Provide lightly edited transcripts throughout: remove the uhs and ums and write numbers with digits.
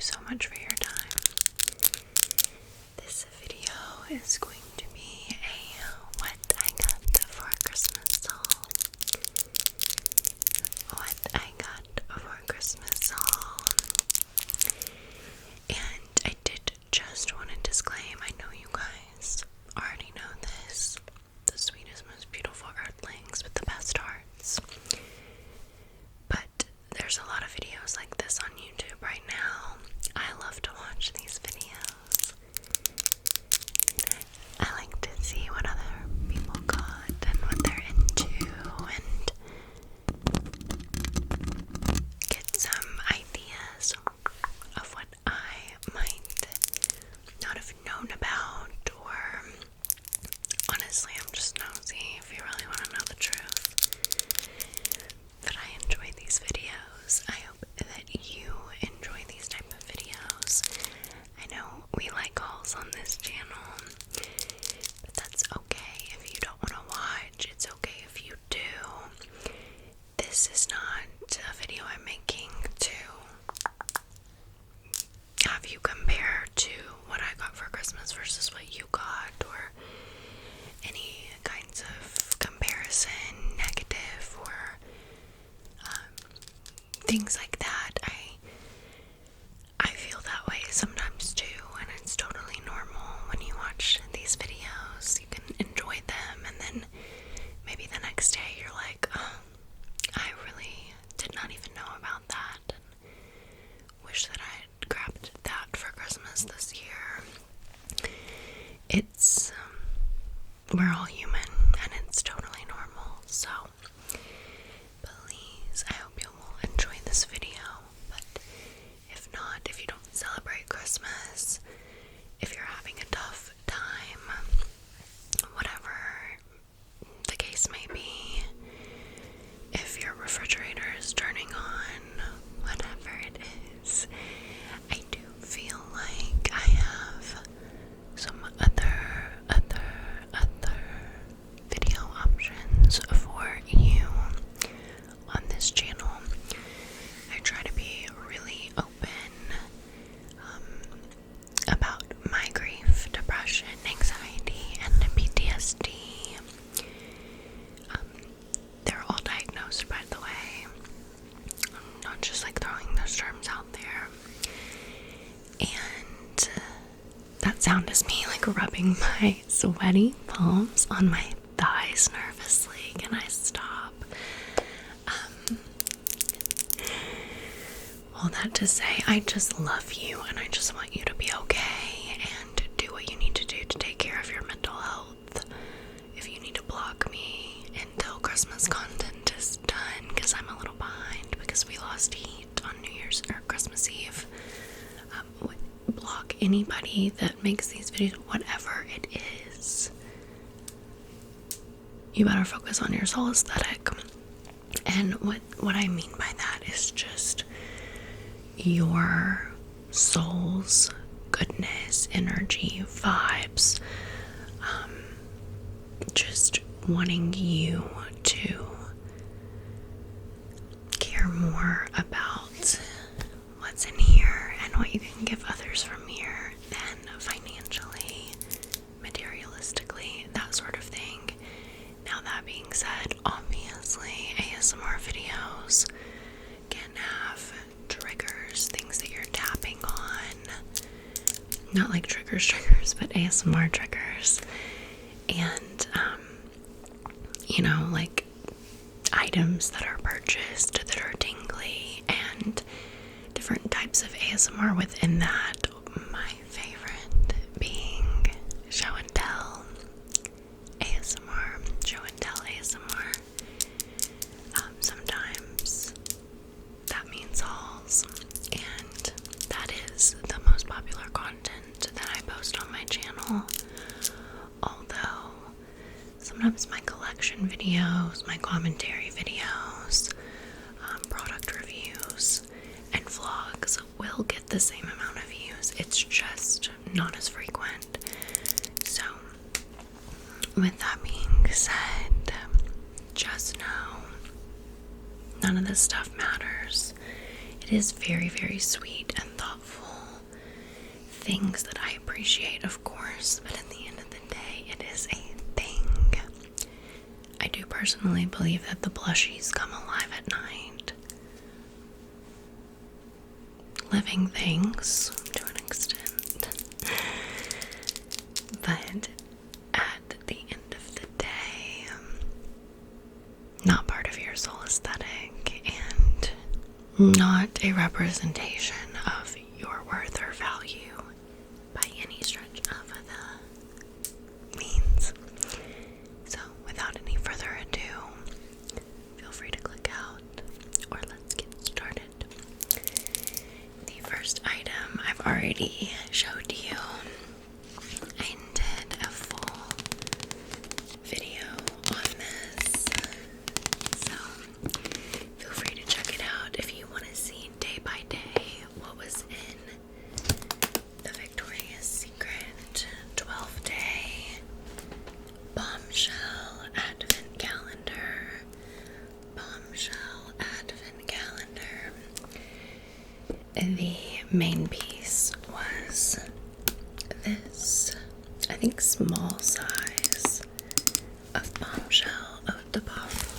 so much for your time. This video is going to be a what I got for Christmas haul. What I got for Christmas haul. And I did just want to disclaim, I know you guys already know this. The sweetest, most beautiful Earthlings with the best hearts. But there's a lot of videos like this on YouTube right now. I love to watch these videos. I like to see what other people got and what they're into and get some ideas of what I might not have known about, or honestly, I'm just nosy if you really want to know the truth. But I enjoy these videos. I hope that you enjoy these type of videos. I know we like hauls on this channel, but that's okay if you don't want to watch. It's okay if you do. This is not a video I'm making to have you compare to what I got for Christmas versus what you got, or any kinds of comparison, negative, or things like that. I feel that way sometimes too, and it's totally normal. When you watch these videos, you can enjoy them, and then maybe the next day you're like, oh, I really did not even know about that, and wish that I had grabbed that for Christmas this year. It's, we're all human, and it's totally normal, so please, I hope you will enjoy this video. But if not, if you don't celebrate Christmas, if you're having a tough time, whatever the case may be, if your refrigerator is turning on, whatever it is, I do feel like I have some other video options for you on this channel. I try to be really open about my grief, depression, anxiety, and PTSD. They're all diagnosed, by the way. I'm not just like throwing those terms out there. And that sound is me like rubbing my sweaty palms on my thighs nervously. Can I stop? All that to say, I just love you, and I just want you to be okay and do what you need to do to take care of your mental health. If you need to block me until Christmas content is done, because I'm a little behind because we lost heat on New Year's or Christmas Eve, block anybody that makes these videos, whatever it is. You better focus on your soul aesthetic. And what I mean by that is just your soul's goodness, energy, vibes, just wanting you to care more about what's in here and what you can give others from here than financially, materialistically, that sort of thing. Now, that being said, obviously ASMR videos can have triggers, things that you're tapping on. Not like triggers, but ASMR triggers. And, like items that are purchased that are tingly, and different types of ASMR within that. My favorite being show and tell ASMR. Show and tell ASMR. Sometimes that means hauls, and that is the most popular content that I post on my channel. Although sometimes my collection videos, my commentary videos, product reviews, and vlogs will get the same amount of views. It's just not as frequent. So, with that being said, just know none of this stuff matters. It is very, very sweet and thoughtful things that I appreciate, of course, but at the end of the day, it is a thing. I do personally believe that the plushies come alive at night. Living things, to an extent. But at the end of the day, not part of your soul aesthetic and not a representation of your worth or value by any stretch of the means. So, without any further ado, feel free to click out, or let's get started. The first item I've already showed you. I did a full video on this, so feel free to check it out if you want to see day by day what was in the Victoria's Secret 12-day bombshell advent calendar. The main piece was this, I think, small size of bombshell eau de parfum.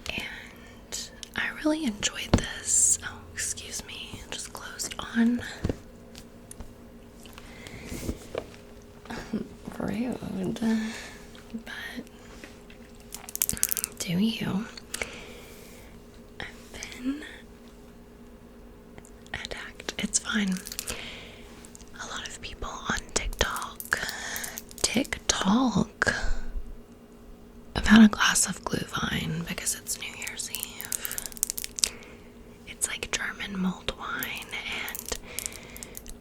And I really enjoyed this. Oh, excuse me, just closed on. Rude. But do you? I've been attacked. It's fine. A lot of people on TikTok have had a glass of Glühwein because it's New Year's Eve. It's like German mulled wine, and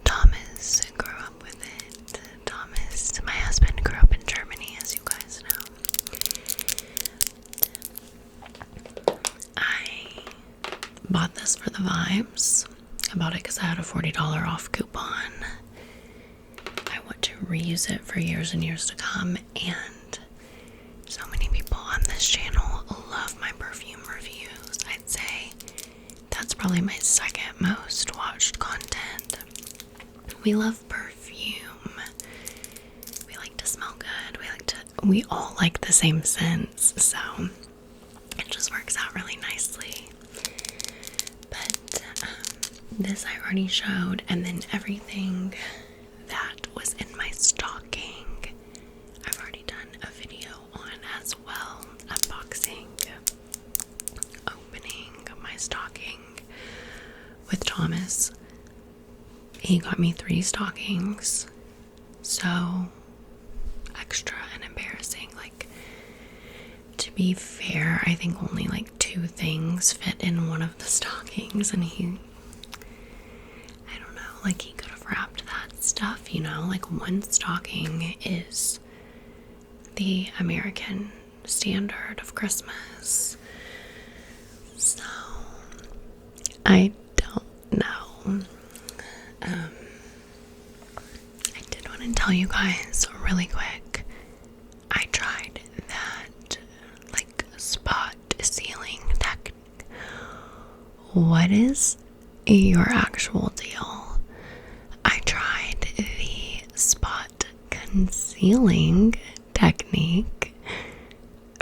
Thomas grew up with it. Thomas, my husband, grew up in Germany, as you guys know. I bought this for the vibes. I bought it because I had a $40 off coupon. I want to reuse it for years and years to come, and so many people on this channel love my perfume reviews. I'd say that's probably my second most watched content. We love perfume. We like to smell good. We all like the same scents, so it just works out really nicely. But this I already showed, and then everything that was in my stocking I've already done a video on as well. Unboxing, opening my stocking with Thomas. He got me 3 stockings, so extra and embarrassing. Like, to be fair, I think only like 2 things fit in one of the stockings, and I don't know, like, he could have wrapped that stuff, you know? Like, one stocking is the American standard of Christmas, so I don't know. I did want to tell you guys really quick, I tried that like spot sealing technique. What is your actual deal? I tried the spot concealing technique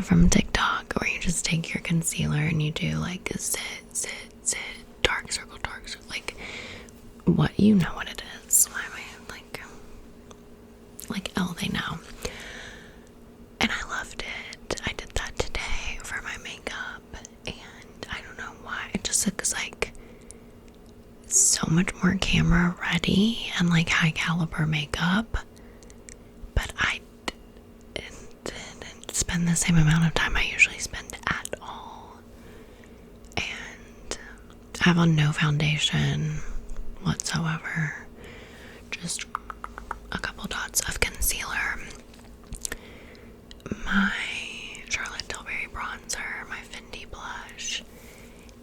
from TikTok, where you just take your concealer and you do like a zit, dark circle, like, what, you know what it is. Why am I like L, they know. And I loved it. I did that today for my makeup, and I don't know why, it just looks like so much more camera ready and like high caliber makeup, but I didn't spend the same amount of time I usually spend at all. And I have on no foundation whatsoever, just a couple dots of concealer, my Charlotte Tilbury bronzer, my Fendi blush,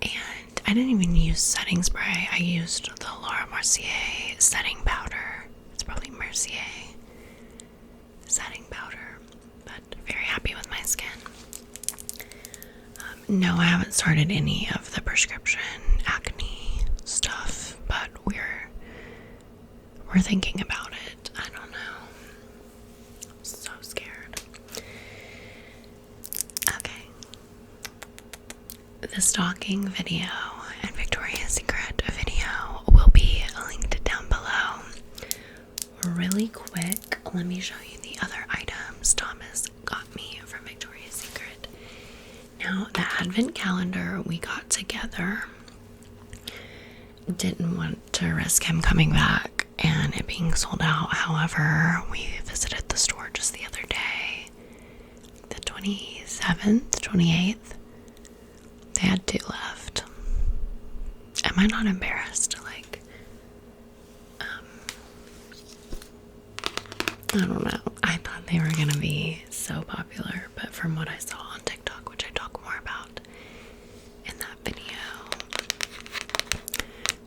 and I didn't even use setting spray. I used the Laura Mercier setting powder. It's probably Mercier setting powder, but very happy with my skin. No, I haven't started any of the prescription acne stuff, but we're thinking about it. I don't know. I'm so scared. Okay. The stalking video and Victoria's Secret video will be linked down below. Really quick, let me show you the other items Thomas got me from Victoria's Secret. Now, the advent calendar we got together, didn't want to risk him coming back and it being sold out. However, we visited the store just the other day, the 27th, 28th. They had 2 left. Am I not embarrassed? I don't know. I thought they were going to be so popular, but from what I saw on TikTok, which I talk more about in that video,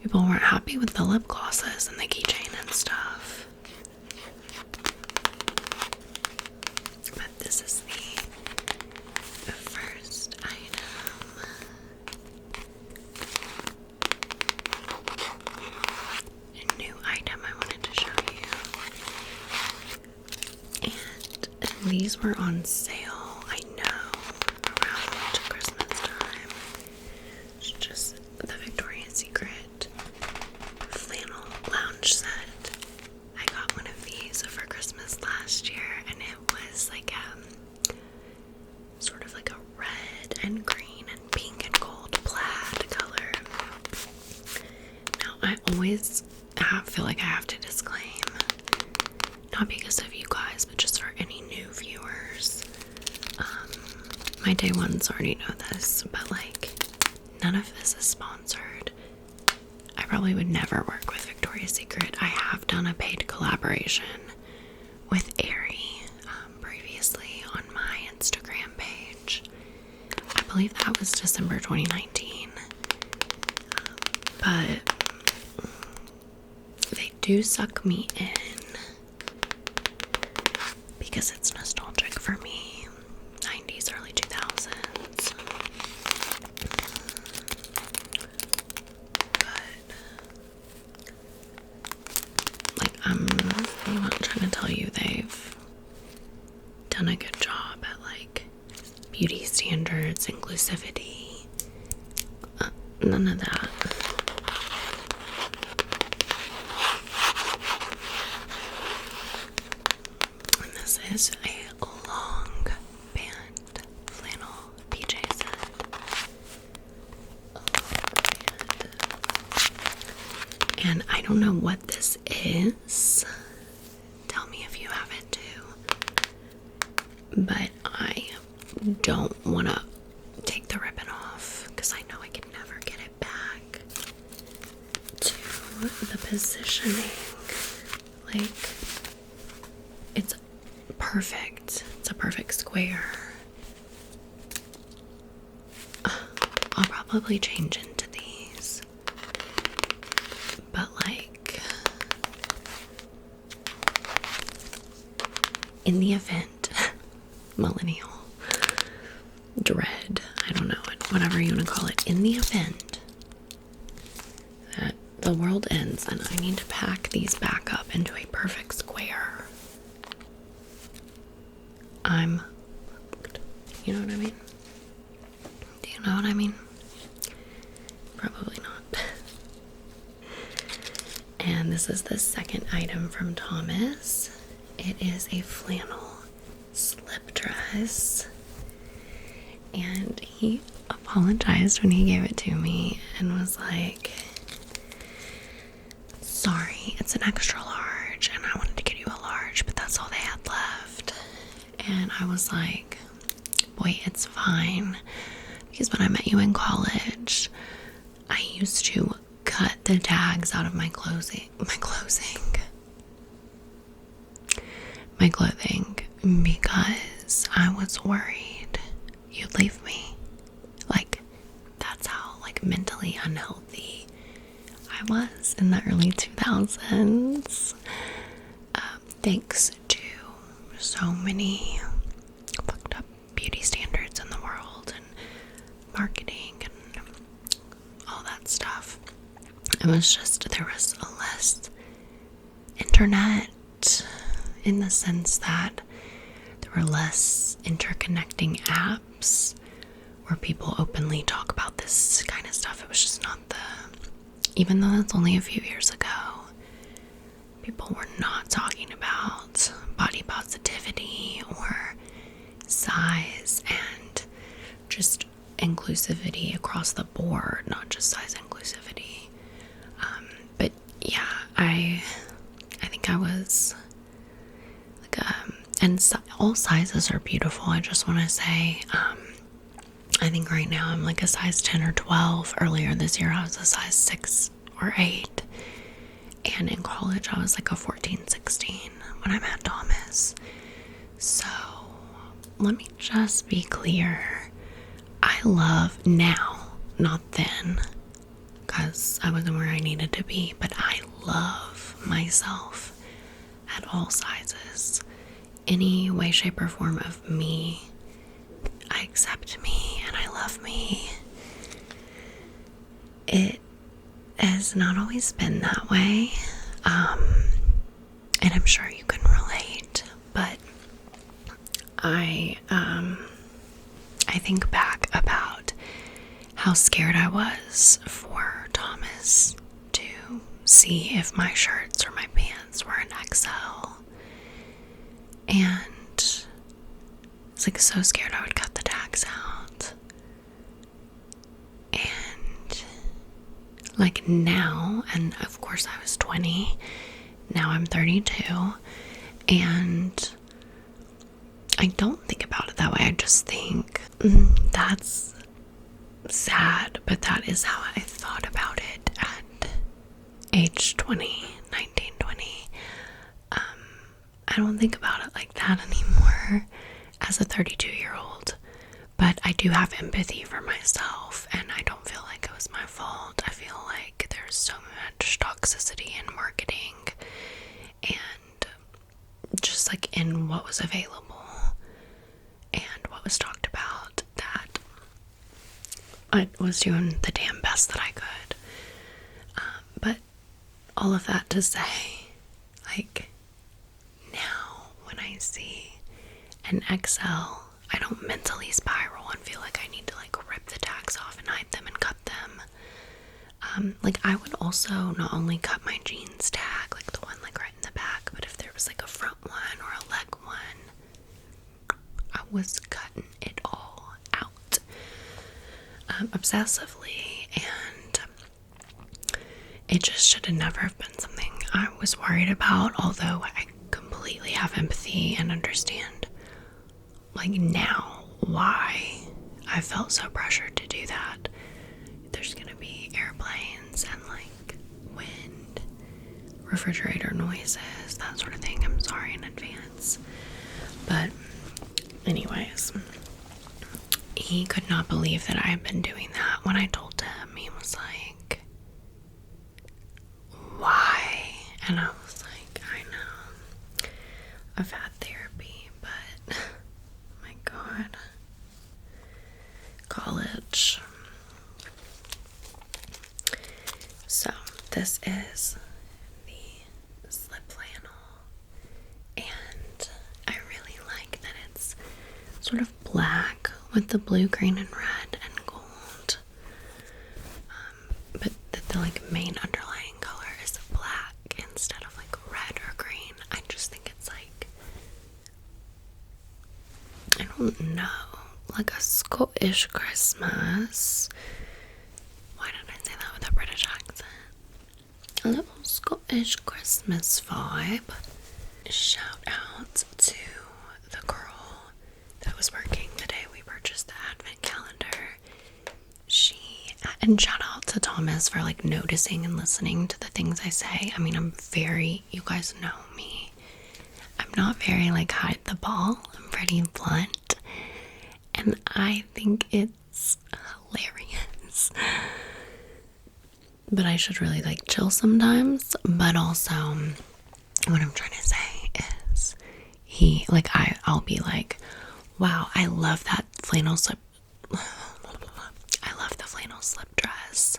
people weren't happy with the lip glosses and the keychain and stuff. But this is the first item. A new item I wanted to show you. And these were on sale, I know, around Christmas time. It's just the Victoria's Secret flannel lounge set. I got one of these for Christmas last year, and it was like sort of like a red and green and pink and gold plaid color. Now, I always feel like I have to disclaim, not because of you guys, but just for any new viewers. My day ones already know this, but like, none of this is sponsored. I probably would never work with Victoria's Secret. I have done a paid collaboration with Aerie previously on my Instagram page. I believe that was December 2019. But they do suck me in because it's nostalgic for me. 90s, early 2000s. But, like, I'm not trying to tell you they've done a good job at, like, beauty standards, inclusivity. None of that. And this is a long band flannel PJ set. And I don't know what this is. Tell me if you have it too. But I don't want to take the ribbon off because I know I can never get it back to the positioning. Like, it's perfect. It's a perfect square. I'll probably change into these. But like, in the event, millennial dread, I don't know, whatever you want to call it, in the event that the world ends and I need to pack these back up into a perfect square, I'm fucked. You know what I mean? Do you know what I mean? Probably not. And this is the second item from Thomas. It is a flannel slip dress. And he apologized when he gave it to me and was like, sorry, it's an extra large and I wanted to get you a large, but that's all they had left. And I was like, boy, it's fine. Because when I met you in college, I used to cut the tags out of my clothing because I was worried you'd leave me. Like, that's how, like, mentally unhealthy I was in the early 2000s. Thanks to so many fucked up beauty standards in the world and It was just, there was a less internet in the sense that there were less interconnecting apps where people openly talk about this kind of stuff. It was just not even though that's only a few years ago, people were not talking about body positivity or size and just inclusivity across the board, not just size inclusivity. But yeah, I think I was like, and all sizes are beautiful. I just want to say, I think right now I'm like a size 10 or 12. Earlier this year I was a size 6 or 8. And in college I was like a 14, 16 when I met Thomas. So let me just be clear. I love now, not then, because I wasn't where I needed to be, but I love myself at all sizes. Any way, shape, or form of me, I accept me and I love me. It has not always been that way, and I'm sure you can relate, but I think back about how scared I was for Thomas to see if my shirts or my pants were an XL, and it's like so scared I would cut the tags out. And like now, and of course I was 20, now I'm 32, and I don't think about it that way. I just think that's sad, but that is how I thought about it at age 20, 19, 20. I don't think about it like that anymore as a 32-year-old, but I do have empathy for myself, and I don't feel like it was my fault. I feel like there's so much toxicity in marketing and just like in what was available and what was talked about, that I was doing the damn best that I could. But all of that to say, like, now when I see an XL, I don't mentally spiral and feel like I need to like rip the tags off and hide them and cut them. Like I would also not only cut my jeans tag, like the one like right in the back, but if there was like a front one or a leg one, I was cutting it all out, obsessively, and it just should have never have been something I was worried about, although I completely have empathy and understand like now why I felt so pressured to do that. There's gonna be airplanes and like wind, refrigerator noises, that sort of thing. I'm sorry in advance. But anyways, he could not believe that I had been doing that. When I told him, he was like, why? And I was like, I know, I've had therapy, but my God, college. So this is the slip flannel, and I really like that it's sort of black with the blue, green, and red and gold, but the like main underlying color is black instead of like red or green. I just think it's like, I don't know, like a Scottish Christmas. Why did I say that with a British accent? A little Scottish Christmas vibe. Shout out to the girl that was working the day we purchased the advent calendar. And shout out to Thomas for like noticing and listening to the things I say. I mean, you guys know me. I'm not very like hide the ball. I'm pretty blunt. And I think it's hilarious. But I should really like chill sometimes. But also, what I'm trying to say is I'll be like, wow, I love that flannel slip. I love the flannel slip dress.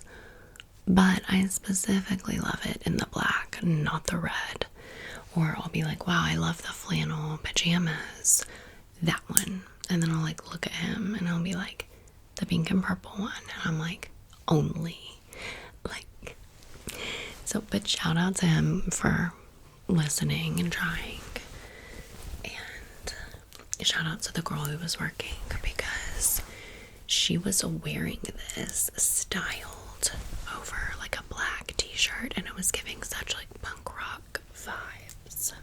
But I specifically love it in the black, not the red. Or I'll be like, wow, I love the flannel pajamas. That one. And then I'll like look at him and I'll be like, the pink and purple one. And I'm like, only. Like, so, but shout out to him for listening and trying. And shout out to the girl who was working because she was wearing this styled over like a black t-shirt and it was giving such like punk rock vibes.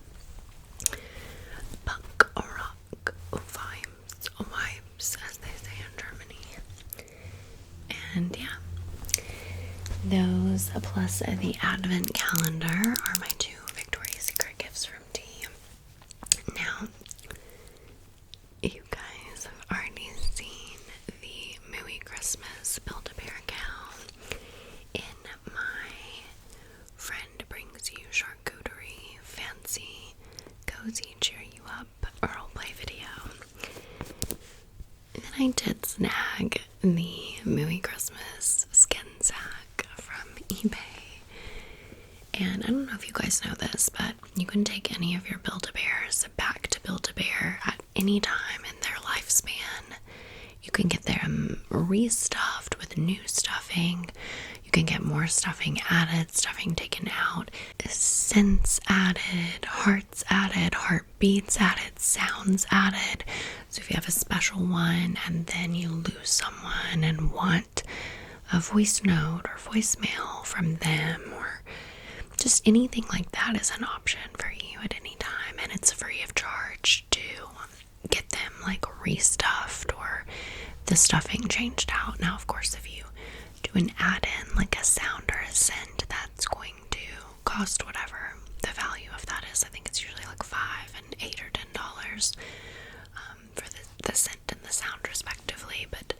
Punk rock vibes, as they say in Germany. And yeah, those plus the advent calendar are my two Victoria's Secret gifts from T. Now, you guys have already seen the Mooey Christmas Build-A-Bear cow in my Friend Brings You Charcuterie Fancy Cozy Cheer You Up roleplay video. And then I did snag the Mooey Christmas skin sack from eBay. And I don't know if you guys know this, but you can take any of your Build-A-Bears back to Build-A-Bear at any time in their lifespan. You can get them restuffed with new stuffing. You can get more stuffing added, stuffing taken out, scents added, hearts added, heartbeats added, sounds added. So if you have a special one and then you lose someone and want a voice note or voicemail from them or just anything like that is an option for you at any time, and it's free of charge to get them like restuffed or the stuffing changed out. Now, of course, if you do an add-in like a sound or a scent, that's going to cost whatever the value of that is. I think it's usually like $5 and $8 or $10 for the scent and the sound respectively. But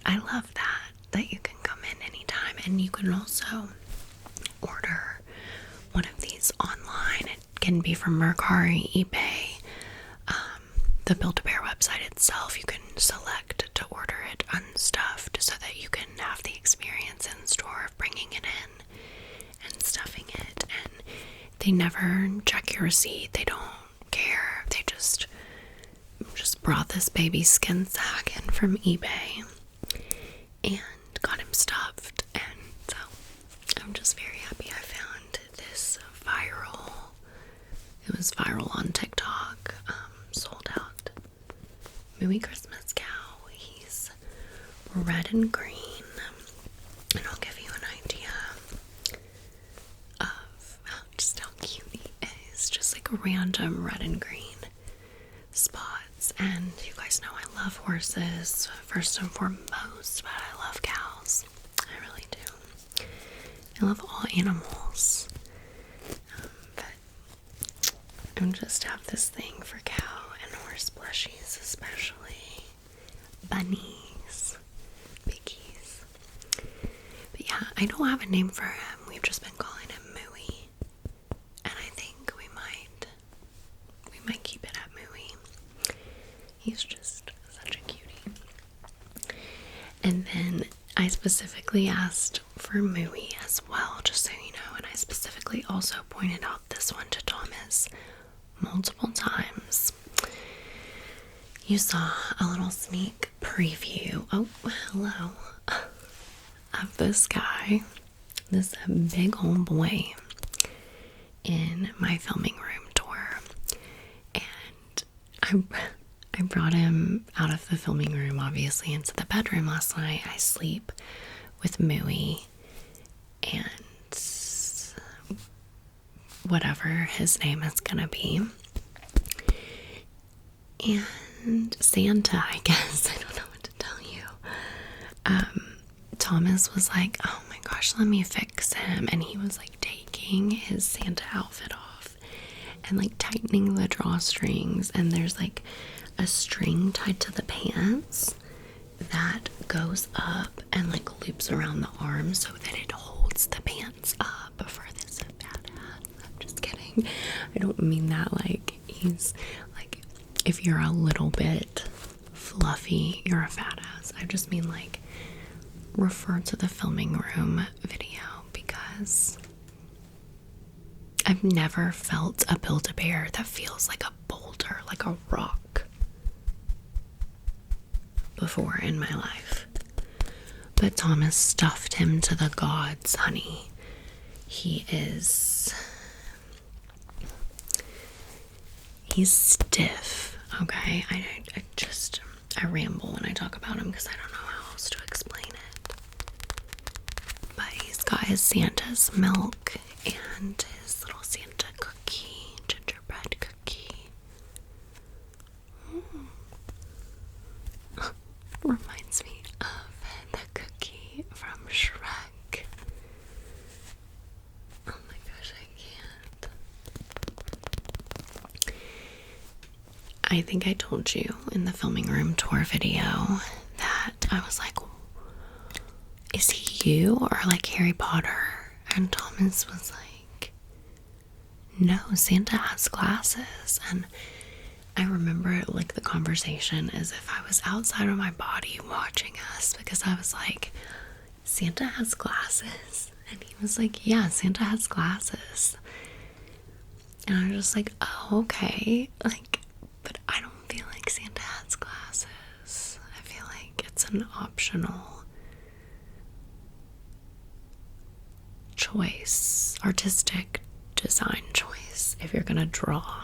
I love that you can come in anytime, and you can also order one of these online. It can be from Mercari, eBay, the Build-A-Bear website itself. You can select to order it unstuffed so that you can have the experience in store of bringing it in and stuffing it. And they never check your receipt. They don't care. They just brought this baby skin sack in from eBay and got him stuffed. And so I'm just very happy I found this viral. It was viral on TikTok. Sold out. Mooey Christmas cow. He's red and green. And I'll give you an idea of just how cute he is. Just like random red and green spots. And you guys know I love horses first and foremost, but I love cows. I really do. I love all animals. But I just have this thing for cow and horse plushies, especially bunnies, piggies. But yeah, I don't have a name for him. We've just been calling him Mooey, and I think we might keep it at Mooey. He's just such a cutie. And then I specifically asked for Mooey as well, just so you know, and I specifically also pointed out this one to Thomas multiple times. You saw a little sneak preview, oh hello, of this guy, this big old boy in my filming room tour. And I brought him out of the filming room, obviously, into the bedroom last night. I sleep with Mooey and whatever his name is gonna be. And Santa, I guess. I don't know what to tell you. Thomas was like, oh my gosh, let me fix him. And he was like taking his Santa outfit off and like tightening the drawstrings. And there's like a string tied to the pants that goes up and like loops around the arm so that it holds the pants up for this badass. I'm just kidding. I don't mean that like he's like, if you're a little bit fluffy, you're a fat ass. I just mean like refer to the filming room video because I've never felt a Build-A-Bear that feels like a boulder, like a rock, before in my life. But Thomas stuffed him to the gods, honey. He's stiff, okay? I ramble when I talk about him because I don't know how else to explain it. But he's got his Santa's milk and his little Santa cookie, gingerbread cookie. Reminds me of the cookie from Shrek. Oh my gosh, I can't. I think I told you in the filming room tour video that I was like, is he you or like Harry Potter? And Thomas was like, no, Santa has glasses. And I remember it like the conversation as if I was outside of my body watching us, because I was like, Santa has glasses. And he was like, yeah, Santa has glasses. And I was just like, oh, okay. Like, but I don't feel like Santa has glasses. I feel like it's an optional choice, artistic design choice. If you're gonna draw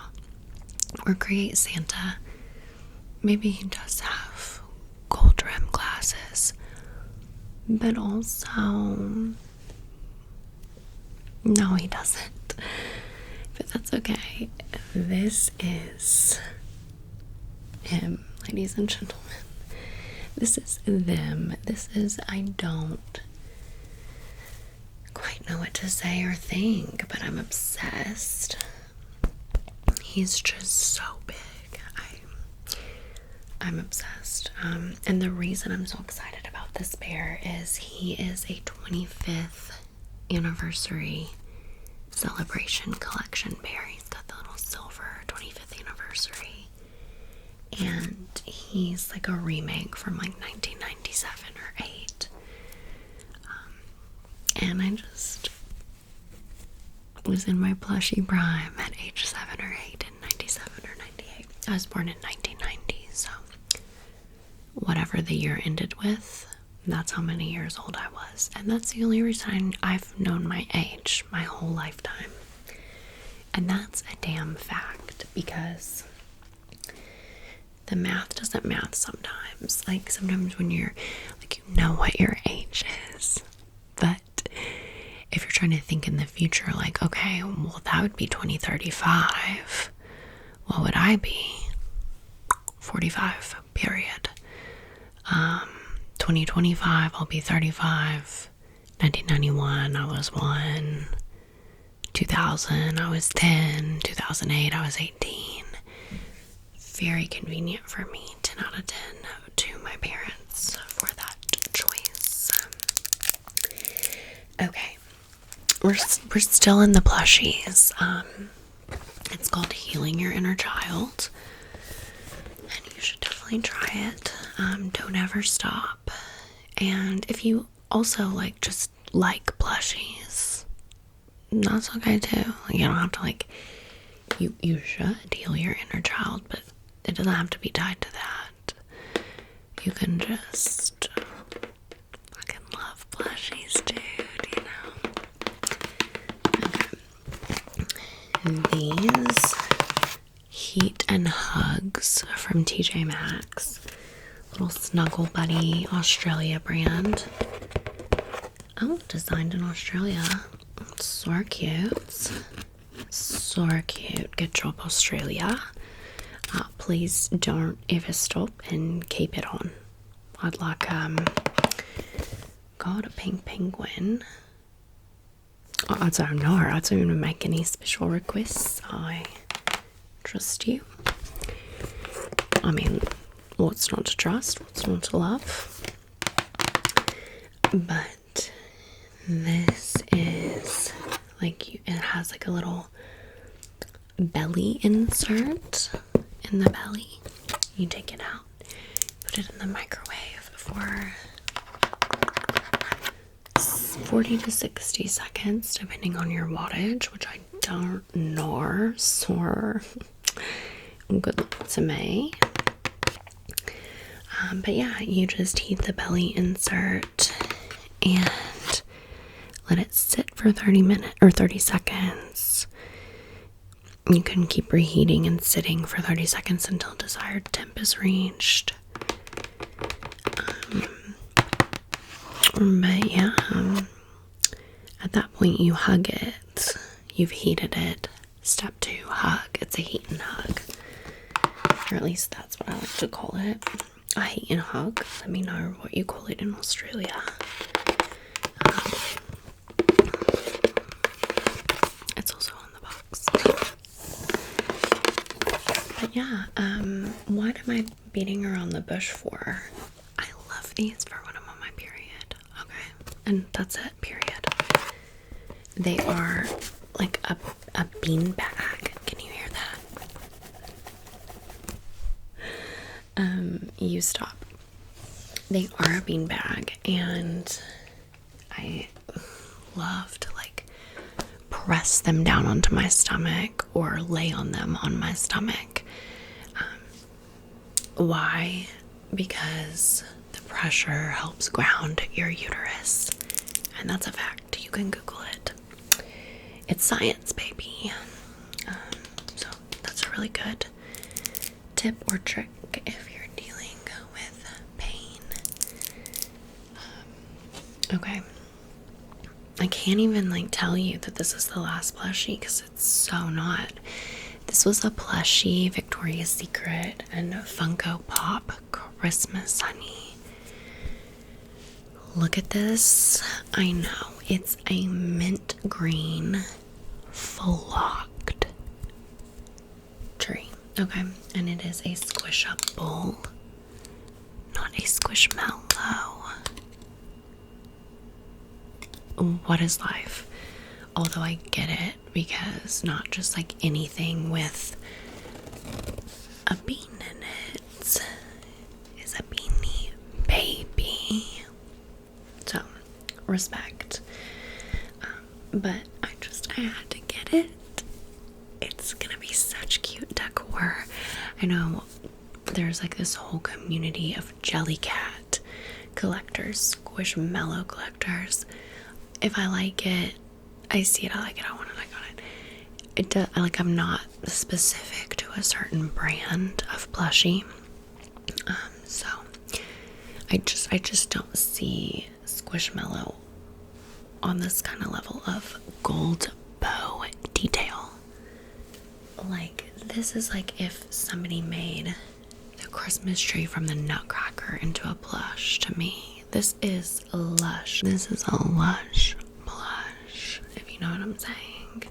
or create Santa, maybe he does have gold rim glasses, but also no, he doesn't. But that's okay. This is him, ladies and gentlemen. This is them. This is, I don't quite know what to say or think, but I'm obsessed. He's just so big. I'm obsessed. And the reason I'm so excited about this bear is he is a 25th anniversary celebration collection bear. He's got the little silver 25th anniversary. And he's like a remake from like 1997 or 8. And I just was in my plushie prime at age 7 or 8 in 97 or 98. I was born in 1990, so whatever the year ended with, that's how many years old I was. And that's the only reason I've known my age my whole lifetime. And that's a damn fact, because the math doesn't math sometimes. Like, sometimes when you're, like, you know what your age is. But if you're trying to think in the future, like, okay, well, that would be 2035. What would I be? 45, period. 2025, I'll be 35. 1991, I was 1. 2000, I was 10. 2008, I was 18. Very convenient for me. 10 out of 10 to my parents for that choice. Okay. We're still in the plushies. It's called Healing Your Inner Child. And you should definitely try it. Don't ever stop. And if you also just like plushies, that's okay too. You don't have to you should heal your inner child, but it doesn't have to be tied to that. You can just fucking love plushies, dude, you know. Okay. These Heat and Hugs from TJ Maxx. Little Snuggle Buddy Australia brand. Oh, designed in Australia. So cute. So cute. Good job, Australia. Please don't ever stop and keep it on. I'd like, God, a pink penguin. I don't know. I don't even make any special requests. I trust you. I mean, what's not to trust? What's not to love? But this is it has a little belly insert in the belly. You take it out, put it in the microwave for 40 to 60 seconds, depending on your wattage, which I don't know. So good to me. But yeah, you just heat the belly insert and let it sit for 30 minutes or 30 seconds. You can keep reheating and sitting for 30 seconds until desired temp is reached. But yeah, at that point you hug it. You've heated it. Step 2, hug. It's a heat and hug. Or at least that's what I like to call it. A heat and hug. Let me know what you call it in Australia. It's also on the box. But yeah, what am I beating around the bush for? I love these for when I'm on my period. Okay. And that's it, period. They are like a bean bag. Can you hear that? You stop. They are a bean bag, and I love to like press them down onto my stomach or lay on them on my stomach. Why? Because the pressure helps ground your uterus, and that's a fact. You can Google it. It's science, baby. So that's a really good tip or trick if you're dealing with pain. Okay. I can't even like tell you that this is the last plushie because it's so not. This was a plushie Victoria's Secret and Funko Pop Christmas honey. Look at this. I know. It's a mint green flocked tree. Okay. And it is a squishable, not a squishmallow. What is life? Although I get it, because not just like anything with a bean in it is a beanie baby. So, respect. But I had to get it. It's gonna be such cute decor. I know there's like this whole community of Jellycat collectors, Squishmallow collectors. If I like it, I see it, I like it, I want it, I got it. Like, I'm not specific to a certain brand of plushie. So I just don't see Squishmallow on this kind of level of gold bow detail. Like, this is like if somebody made the Christmas tree from the Nutcracker into a plush to me. This is lush. This is a lush plush, if you know what I'm saying.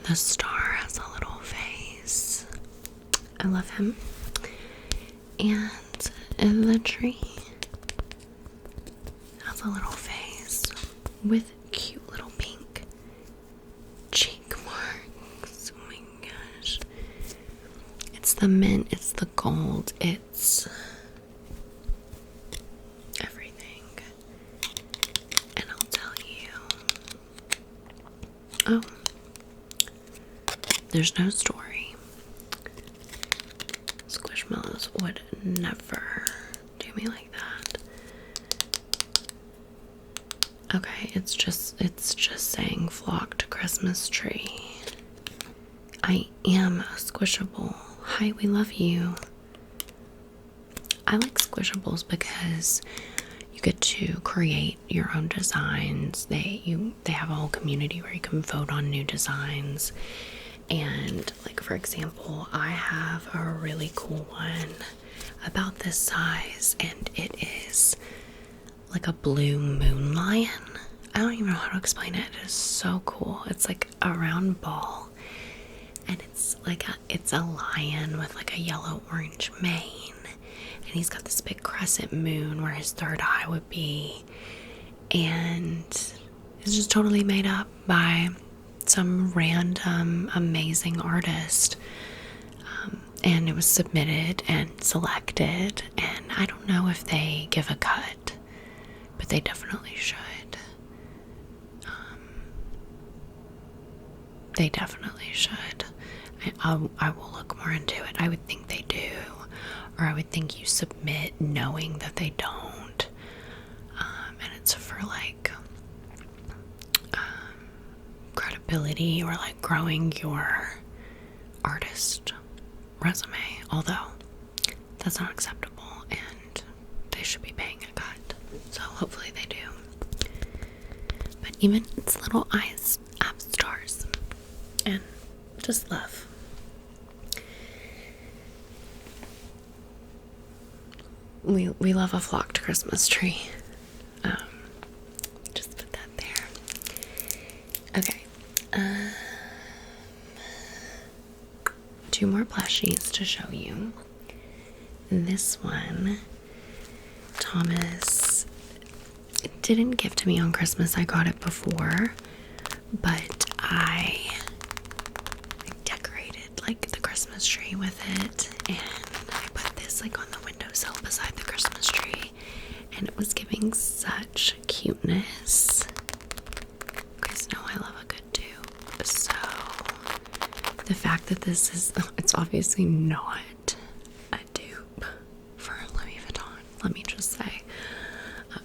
The star has a little face. I love him. And the tree has a little face with cute little pink cheek marks. Oh my gosh. It's the mint, it's the gold, it's everything. And I'll tell you. Oh. There's no story. Squishmallows would never do me like that. Okay, it's just saying flocked Christmas tree. I am a squishable. Hi, we love you. I like squishables because you get to create your own designs. They have a whole community where you can vote on new designs. And like, for example, I have a really cool one about this size, and it is like a blue moon lion. I don't even know how to explain it. It is so cool. It's like a round ball, and it's a lion with like a yellow orange mane, and he's got this big crescent moon where his third eye would be, and it's just totally made up by some random amazing artist. And it was submitted and selected, and I don't know if they give a cut, but they definitely should. They definitely should. I will look more into it. I would think they do, or I would think you submit knowing that they don't, and it's for like credibility or like growing your artist resume. Although that's not acceptable, and they should be paying a cut. So hopefully they do. But even its little eyes have stars, and just love. We love a flocked Christmas tree. Just put that there. Okay. 2 more plushies to show you. This one, Thomas didn't give to me on Christmas. I got it before, but I decorated like the Christmas tree with it, and I put this like on the windowsill beside the Christmas tree, and it was giving such cuteness. You guys know I love a good dupe, so the fact that this is, it's obviously not a dupe for Louis Vuitton, let me just say.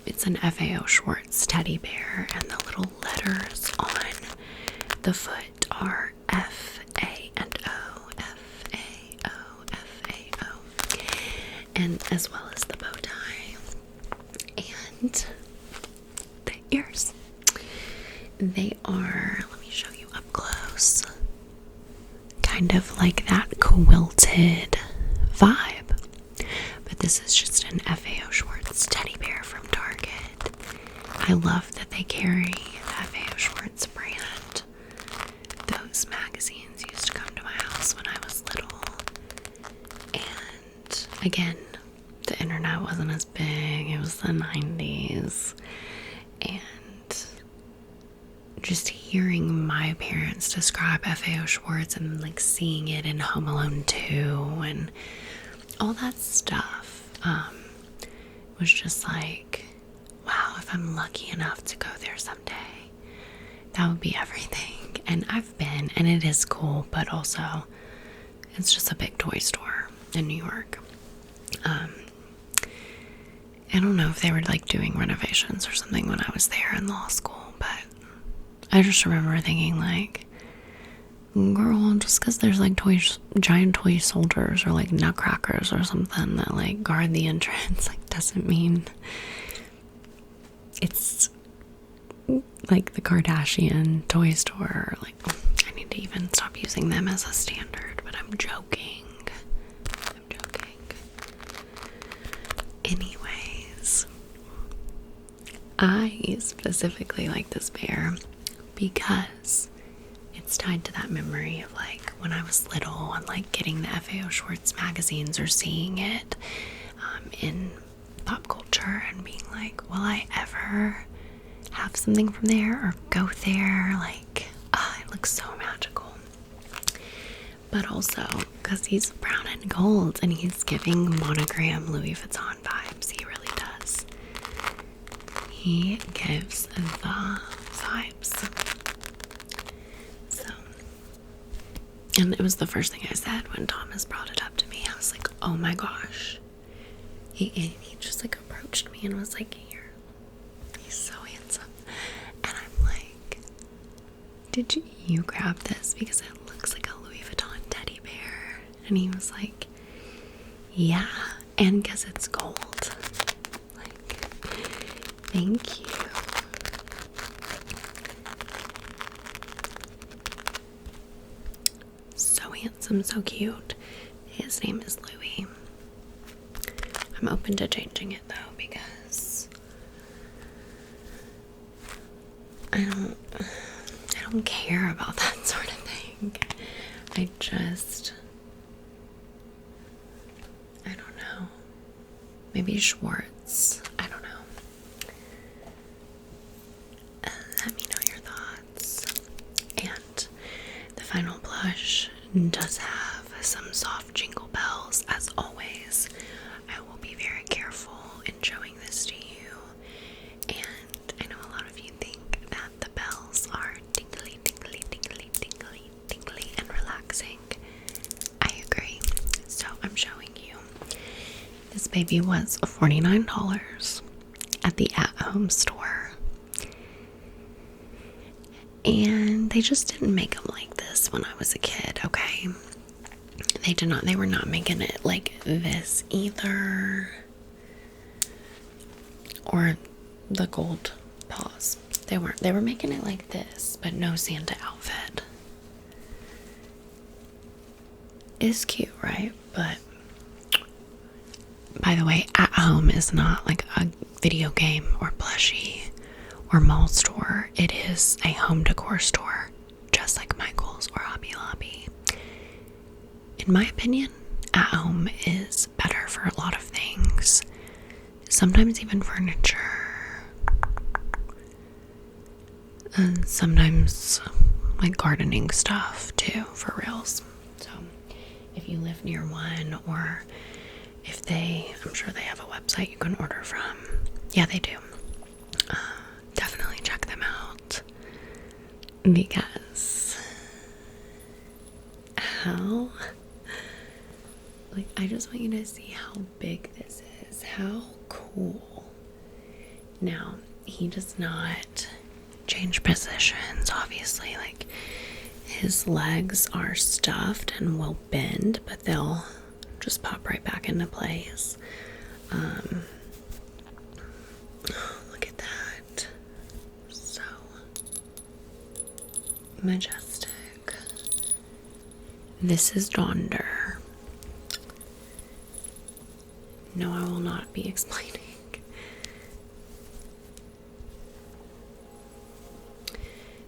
It's an FAO Schwartz teddy bear, and the little letters on the foot are F-A and O, F-A-O, F-A-O, and as well as the bow tie and the ears. They are, let me show you up close, kind of like that quilted vibe, but this is just an FAO Schwartz teddy bear from Target. I love that they carry the FAO Schwartz brand. Those magazines used to come to my house when I was little, and again, the internet wasn't as big. It was the 90s, and just hearing my parents describe FAO Schwartz and like seeing it in Home Alone 2 and all that stuff was just like, wow, if I'm lucky enough to go there someday, that would be everything. And I've been, and it is cool, but also it's just a big toy store in New York. I don't know if they were like doing renovations or something when I was there in law school, but I just remember thinking like, girl, just because there's like giant toy soldiers or like nutcrackers or something that like guard the entrance, like doesn't mean it's like the Kardashian toy store. Like, I need to even stop using them as a standard, but I'm joking. Anyways, I specifically like this bear because it's tied to that memory of like when I was little and like getting the FAO Schwartz magazines or seeing it in pop culture and being like, will I ever have something from there or go there? Like, it looks so magical. But also because he's brown and gold and he's giving monogram Louis Vuitton vibes. He really does. He gives the vibes. So, and it was the first thing I said when Thomas brought it up to me. I was like, oh my gosh. He just like approached me and was like, here. He's so handsome. And I'm like, did you grab this because it looks like a Louis Vuitton teddy bear? And he was like, yeah, and guess it's gold. Like, thank you. So handsome, so cute. His name is Louis. I'm open to changing it though because I don't care about that sort of thing. I don't know. Maybe Schwartz. I don't know. Let me know your thoughts. And the final blush does have some soft jingle bells. As always, I will be very careful in showing this to you. And I know a lot of you think that the bells are tingly, tingly, tingly, tingly, This baby was $49 at the at-home store. And they just didn't make them like this when I was a kid, okay? They were not making it like this either. Or the gold paws. They weren't. They were making it like this, but no Santa outfit. It's cute, right? But by the way, At Home is not like a video game or plushie or mall store. It is a home decor store, just like Michael's or Hobby Lobby. In my opinion, At Home is better for a lot of things. Sometimes even furniture. And sometimes like gardening stuff too, for reals. So if you live near one, or if I'm sure they have a website you can order from. Yeah, they do. Definitely check them out. Because I just want you to see how big this is. How cool. Now, he does not change positions, obviously. Like, his legs are stuffed and will bend, but they'll just pop right back into place. Look at that. So majestic. This is Donder. No, I will not be explaining.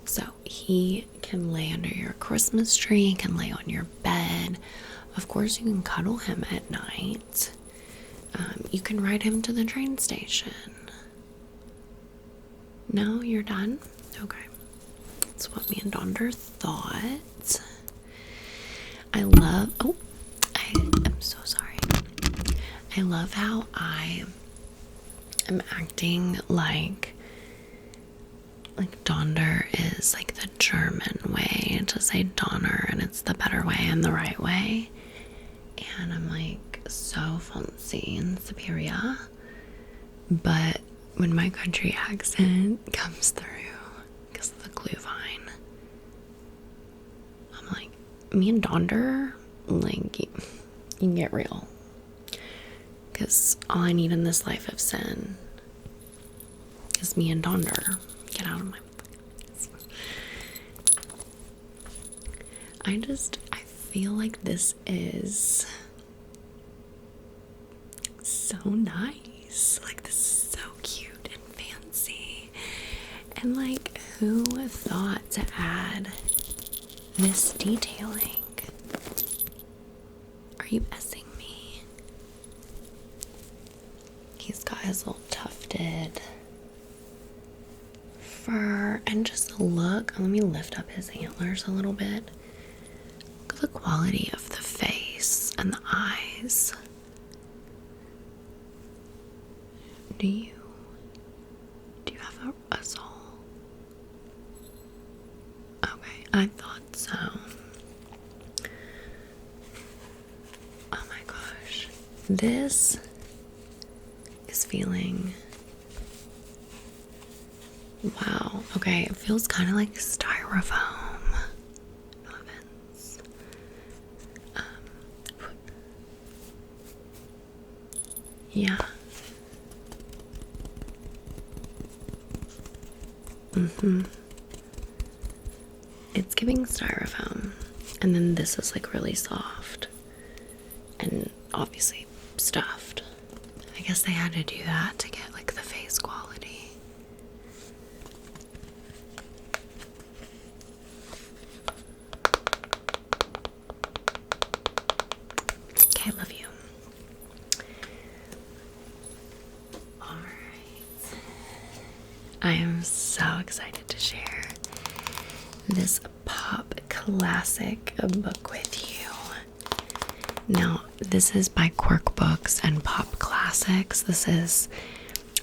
So he can lay under your Christmas tree, he can lay on your bed. Of course, you can cuddle him at night. You can ride him to the train station. No, you're done? Okay. That's what me and Donder thought. I'm so sorry. I love how I am acting like Donder is like the German way to say Donner, and it's the better way and the right way. And I'm like so fancy and superior. But when my country accent comes through because of the Glühwein, I'm like, me and Donder, like, you can get real. Because all I need in this life of sin is me and Donder. Get out of my face. I feel like this is so nice. Like, this is so cute and fancy. And like, who thought to add this detailing? Are you messing me? He's got his little tufted fur, and just look. Let me lift up his antlers a little bit. Look at the quality of the face and the eyes. Do you have a soul? Okay, I thought so. Oh my gosh. This is feeling... Wow. Okay, it feels kind of like styrofoam. No offense. Yeah. It's giving styrofoam. And then this is like really soft. And obviously stuffed. I guess they had to do that to get like the face quality. Okay, love you. Alright. I am so excited to share this pop classic book with you. Now, this is by Quirk Books and Pop Classics. This is,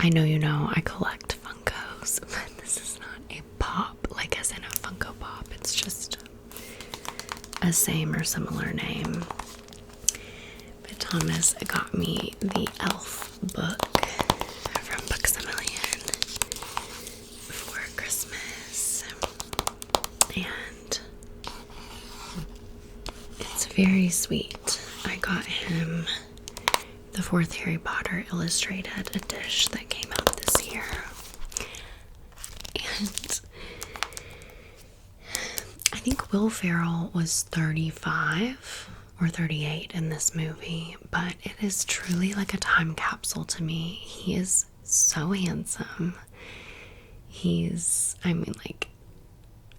I know you know, I collect Funkos, but this is not a pop, like as in a Funko Pop. It's just a same or similar name. But Thomas got me the Elf book from Books-A-Milli for Christmas, and it's very sweet. I got him the 4th Harry Potter illustrated edition that came out this year, and I think Will Ferrell was 35 or 38 in this movie, but it is truly like a time capsule to me. He is so handsome.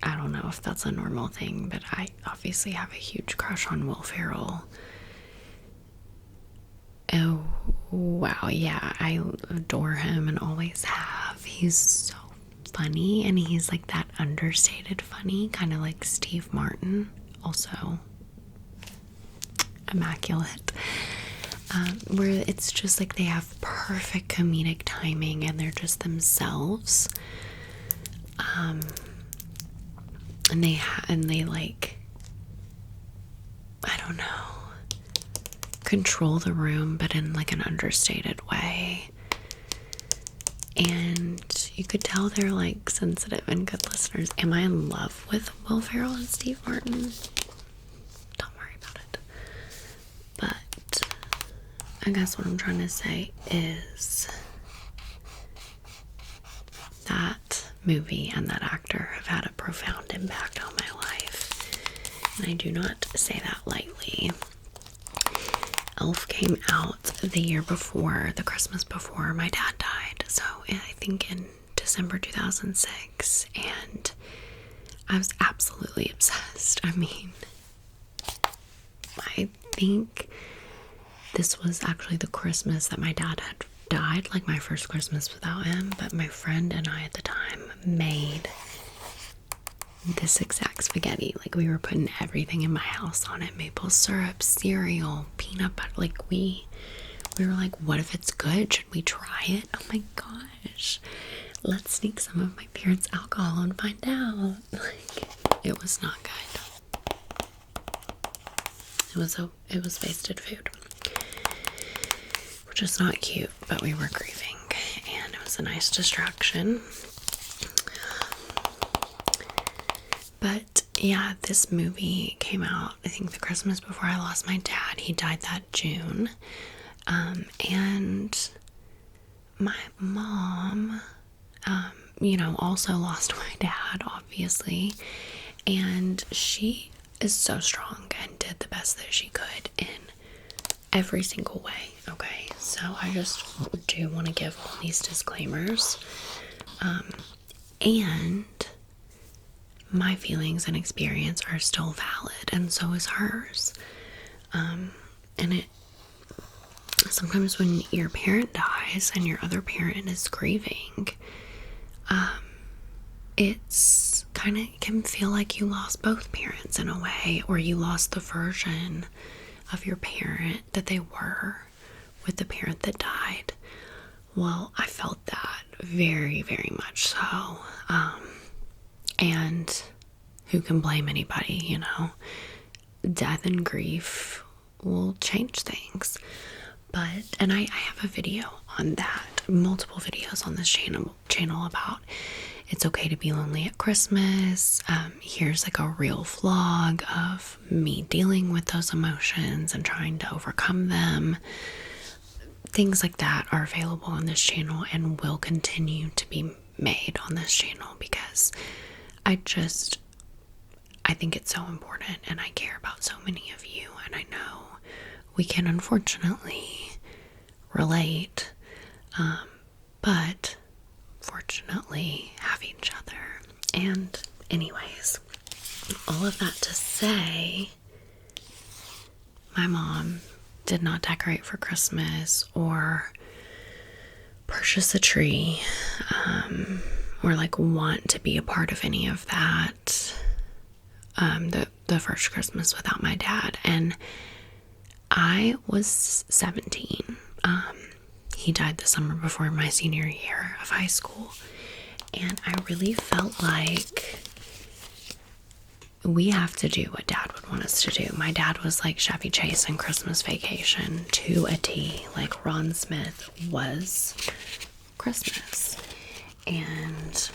I don't know if that's a normal thing, but I obviously have a huge crush on Will Ferrell. Oh, wow, yeah, I adore him and always have. He's so funny, and he's like that understated funny, kind of like Steve Martin, also immaculate. Where it's just like they have perfect comedic timing and they're just themselves. And they like, I don't know, control the room, but in like an understated way. And you could tell they're like sensitive and good listeners. Am I in love with Will Ferrell and Steve Martin? Don't worry about it. But I guess what I'm trying to say is that movie and that actor have had a profound impact on my life. And I do not say that lightly. Elf came out the year before, the Christmas before my dad died. So I think in December 2006. And I was absolutely obsessed. I mean, I think this was actually the Christmas that my dad had died, like my first Christmas without him. But my friend and I at the time made this exact spaghetti. Like, we were putting everything in my house on it: maple syrup, cereal, peanut butter. Like, we were like, what if it's good? Should we try it? Oh my gosh, let's sneak some of my parents' alcohol and find out. Like, it was not good. It was wasted food, which is not cute, but we were grieving, and it was a nice distraction. But yeah, this movie came out, I think, the Christmas before I lost my dad. He died that June. And my mom, also lost my dad, obviously. And she is so strong and did the best that she could in every single way. Okay, so I just do want to give all these disclaimers. And my feelings and experience are still valid, and so is hers. And it sometimes when your parent dies and your other parent is grieving, it's kind of can feel like you lost both parents in a way, or you lost the version of your parent that they were with the parent that died. Well, I felt that very, very much so. And who can blame anybody, Death and grief will change things. And I have a video on that, multiple videos on this channel about it's okay to be lonely at Christmas. Here's like a real vlog of me dealing with those emotions and trying to overcome them. Things like that are available on this channel and will continue to be made on this channel, because I think it's so important, and I care about so many of you, and I know we can unfortunately relate, but fortunately have each other. And anyways, all of that to say, my mom did not decorate for Christmas or purchase a tree, or like want to be a part of any of that. The first Christmas without my dad, and I was 17. He died the summer before my senior year of high school, and I really felt like we have to do what Dad would want us to do. My dad was like Chevy Chase in Christmas Vacation to a T. Like Ron Smith was Christmas. And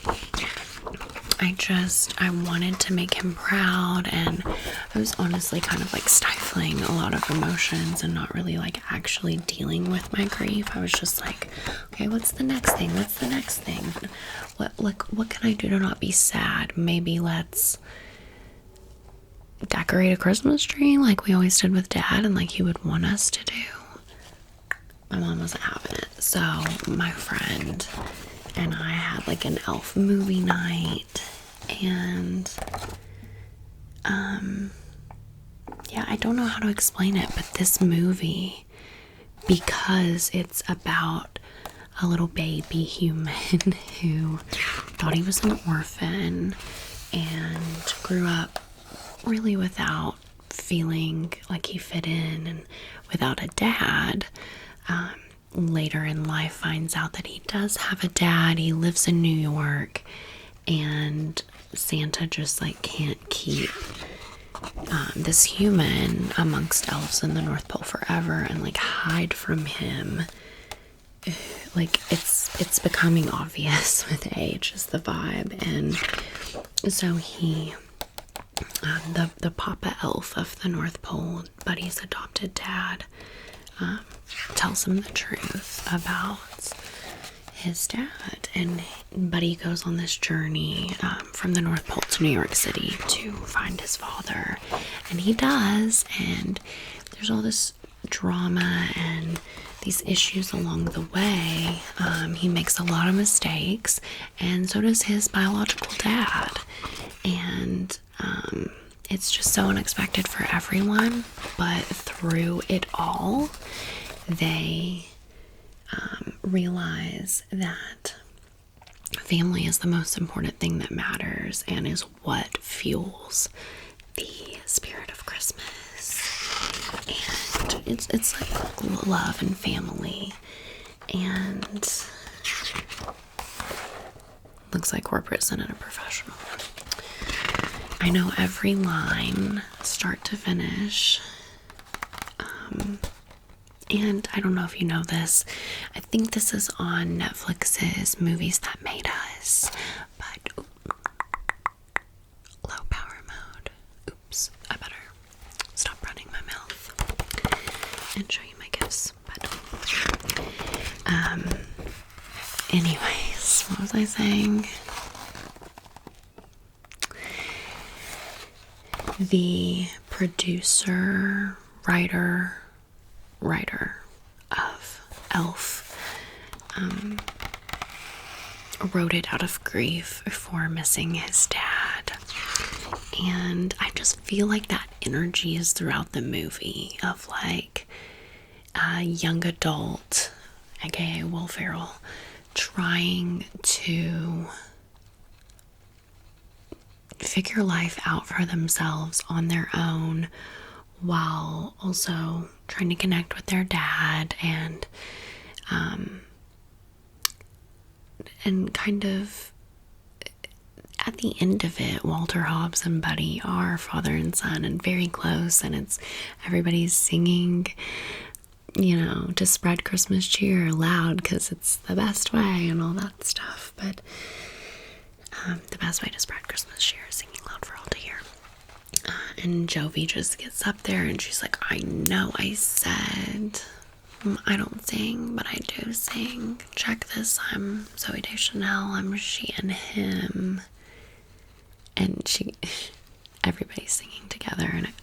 I wanted to make him proud, and I was honestly kind of like stifling a lot of emotions and not really like actually dealing with my grief. I was just like, okay, what's the next thing? What's the next thing? What can I do to not be sad? Maybe let's decorate a Christmas tree like we always did with Dad and like he would want us to do. My mom wasn't having it, so my friend and I had like an elf movie night, and yeah, I don't know how to explain it, but this movie, because it's about a little baby human who thought he was an orphan and grew up really without feeling like he fit in and without a dad, later in life finds out that he does have a dad. He lives in New York, and Santa just like can't keep this human amongst elves in the North Pole forever and like hide from him. Like it's becoming obvious with age is the vibe. And so he the Papa Elf of the North Pole, Buddy's adopted dad, tells him the truth about his dad, and Buddy goes on this journey from the North Pole to New York City to find his father, and he does, and there's all this drama and these issues along the way. He makes a lot of mistakes, and so does his biological dad, and it's just so unexpected for everyone, but through it all, they realize that family is the most important thing that matters and is what fuels the spirit of Christmas. And it's like love and family. And looks like corporate sent in a professional. I know every line, start to finish. And I don't know if you know this. I think this is on Netflix's Movies That Made Us. But low power mode. Oops, I better stop running my mouth and show you my gifts. But anyways, what was I saying? The producer, writer of Elf wrote it out of grief for missing his dad. And I just feel like that energy is throughout the movie of like a young adult, aka Will Ferrell, trying to figure life out for themselves on their own while also trying to connect with their dad, and kind of at the end of it, Walter Hobbs and Buddy are father and son and very close, and it's everybody's singing, you know, to spread Christmas cheer loud because it's the best way and all that stuff. But the best way to spread Christmas cheer is singing loud for all to hear. And Jovi just gets up there and she's like, I know I said I don't sing, but I do sing. Check this, I'm Zooey Deschanel, I'm she and him. And everybody's singing together, and it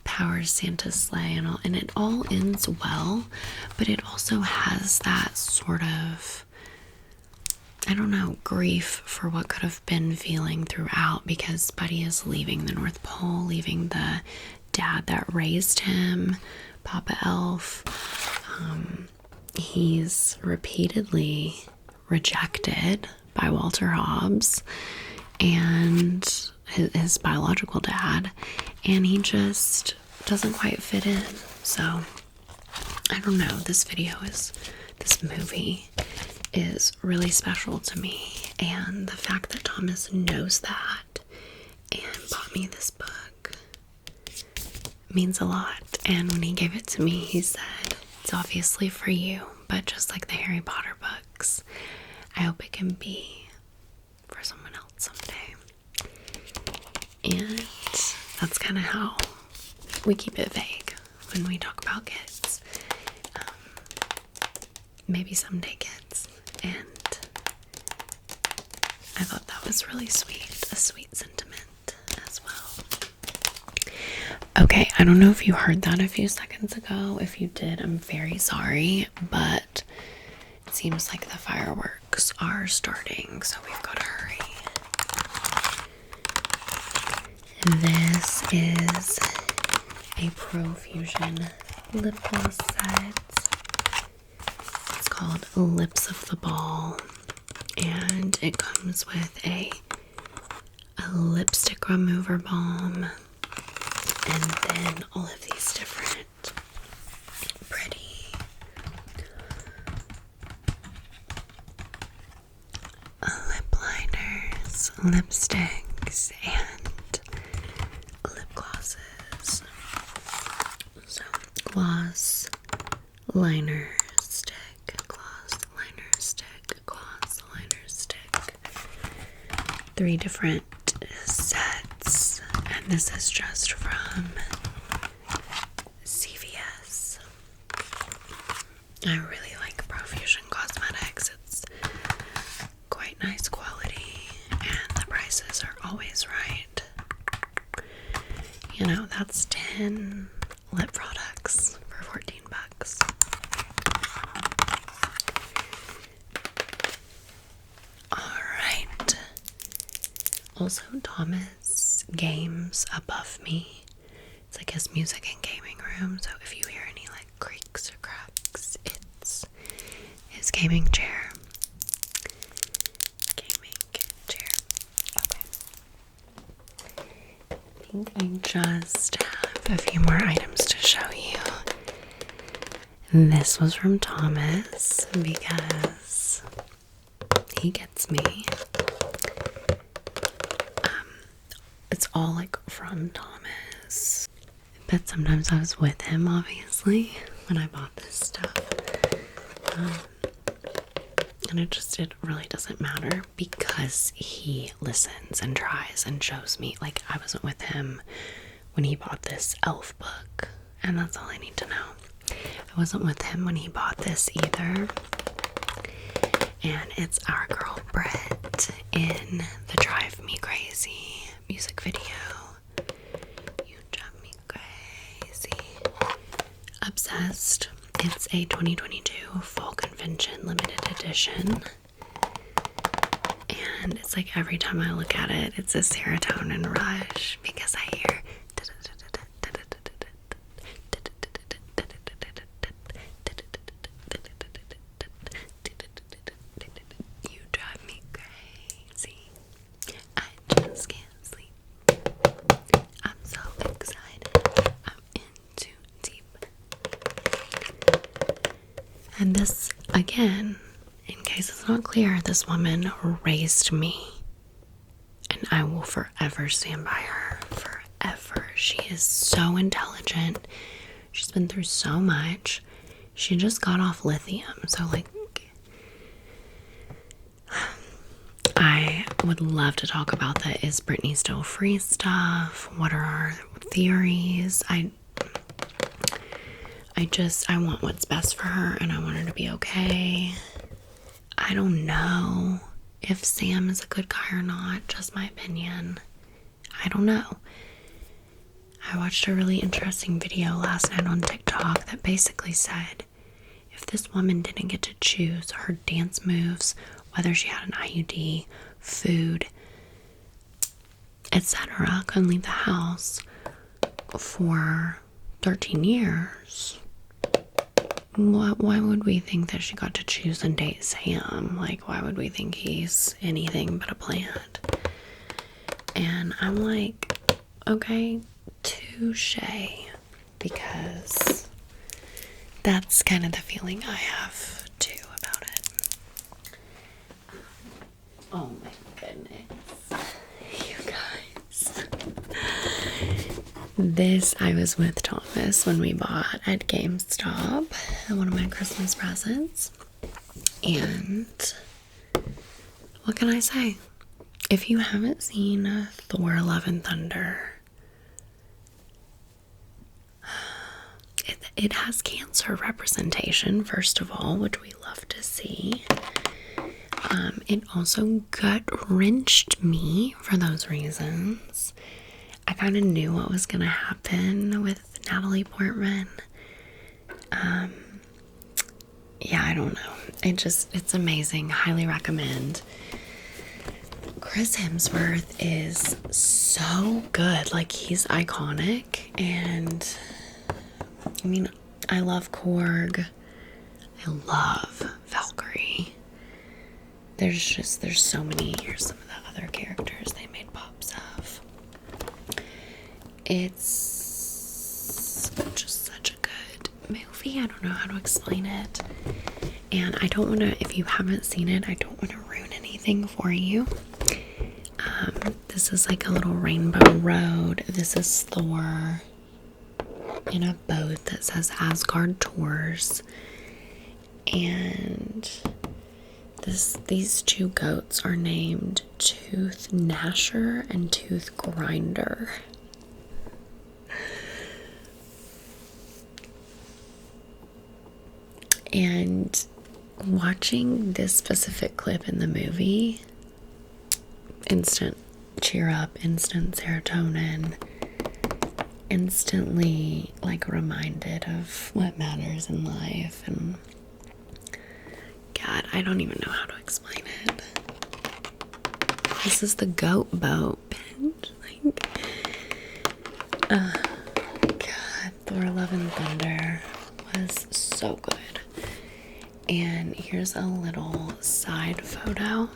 powers Santa's sleigh and it all ends well, but it also has that sort of, I don't know, grief for what could have been feeling throughout, because Buddy is leaving the North Pole, leaving the dad that raised him, Papa Elf. He's repeatedly rejected by Walter Hobbs and his biological dad, and he just doesn't quite fit in. So I don't know, this movie is really special to me, and the fact that Thomas knows that and bought me this book. It means a lot. And when he gave it to me, he said, it's obviously for you, but just like the Harry Potter books, I hope it can be for someone else someday. And that's kind of how we keep it vague when we talk about kids. Maybe someday kids. And I thought that was really sweet, a sweet sentiment as well. Okay, I don't know if you heard that a few seconds ago. If you did, I'm very sorry, but it seems like the fireworks are starting, so we've got to hurry. This is a Profusion lip gloss set. It's called Lips of the Ball, and it comes with a lipstick remover balm, and then all of these different pretty lip liners, lipsticks, and lip glosses. So gloss, liner, stick, gloss, liner, stick, gloss, liner, stick. 3 different sets, and this is just from CVS. I really like Profusion Cosmetics. It's quite nice quality, and the prices are always right. You know, that's 10 lip products for $14. Alright. Also, Thomas games above me. It's like his music and gaming room, so if you hear any like creaks or cracks, it's his gaming chair. Gaming chair. Okay. I think I just have a few more items to show you. This was from Thomas because he gets me. It's all like from Thomas, but sometimes I was with him, obviously, when I bought this stuff. And it really doesn't matter because he listens and tries and shows me. Like, I wasn't with him when he bought this elf book, and that's all I need to know. I wasn't with him when he bought this either. And it's our girl Brett in the Drive Me Crazy music video. You drive me crazy. Obsessed. It's a 2022 Fall Convention limited edition. And it's like every time I look at it, it's a serotonin rush because I hear you drive me crazy. I just can't sleep. I'm so excited. I'm in too deep. And this, again, in case it's not clear, this woman raised me. And I will forever stand by her. Forever. She is so intelligent. She's been through so much. She just got off lithium. So, like, I would love to talk about that. Is Britney still free stuff? What are our theories? I want what's best for her, and I want her to be okay. I don't know if Sam is a good guy or not, just my opinion. I don't know. I watched a really interesting video last night on TikTok that basically said if this woman didn't get to choose her dance moves, whether she had an IUD, food, etc., couldn't leave the house for 13 years, why would we think that she got to choose and date Sam? Like, why would we think he's anything but a plant? And I'm like, okay, touche, because that's kind of the feeling I have too about it. Oh my goodness, you guys. This I was with Thomas when we bought at GameStop, one of my Christmas presents. And what can I say? If you haven't seen Thor: Love and Thunder, it has cancer representation, first of all, which we love to see. It also gut-wrenched me for those reasons. I kind of knew what was going to happen with Natalie Portman. Yeah, I don't know. It's amazing. Highly recommend. Chris Hemsworth is so good. Like, he's iconic. And, I mean, I love Korg. I love Valkyrie. There's so many. Here's some of the other characters they made pops of. It's just such a good movie. I don't know how to explain it. And I don't want to, if you haven't seen it, I don't want to ruin anything for you. This is like a little rainbow road. This is Thor in a boat that says Asgard Tours. And these two goats are named Tooth Gnasher and Tooth Grinder. And watching this specific clip in the movie, instant cheer up, instant serotonin, instantly like reminded of what matters in life. And God, I don't even know how to explain it. This is the goat boat, bitch. God, Thor: Love and Thunder was so good. And here's a little side photo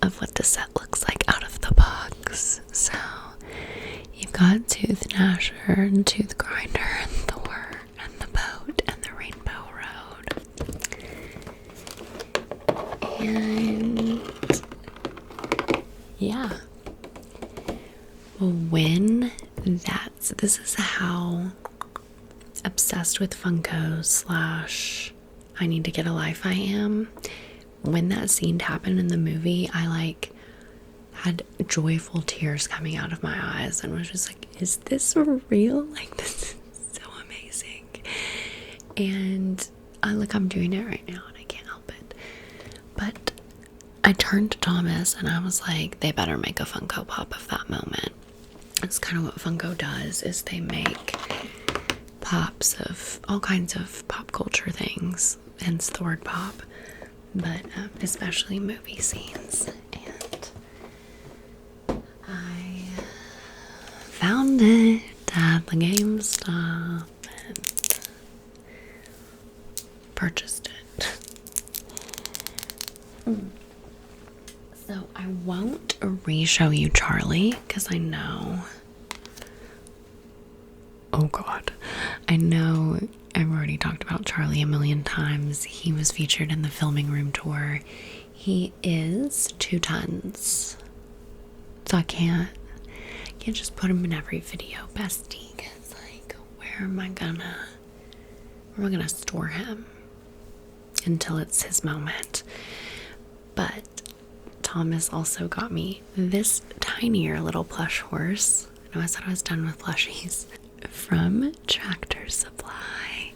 of what the set looks like out of the box. So you've got Tooth Gnasher and Tooth Grinder and Thor and the boat and the rainbow road. And yeah. This is how obsessed with Funko / I need to get a life I am. When that scene happened in the movie, I had joyful tears coming out of my eyes and was just like, is this real? Like, this is so amazing. And I'm doing it right now and I can't help it. But I turned to Thomas and I was like, they better make a Funko Pop of that moment. That's kind of what Funko does, is they make pops of all kinds of pop culture things, hence the word pop, but especially movie scenes. And I found it at the GameStop and purchased it. So I won't re-show you Charlie because I know, oh God, I know I've already talked about Charlie a million times. He was featured in the filming room tour. He is 2 tons. So I can't just put him in every video, bestie. Cause where am I gonna store him until it's his moment? But Thomas also got me this tinier little plush horse. I know I said I was done with plushies. From Tractor Supply.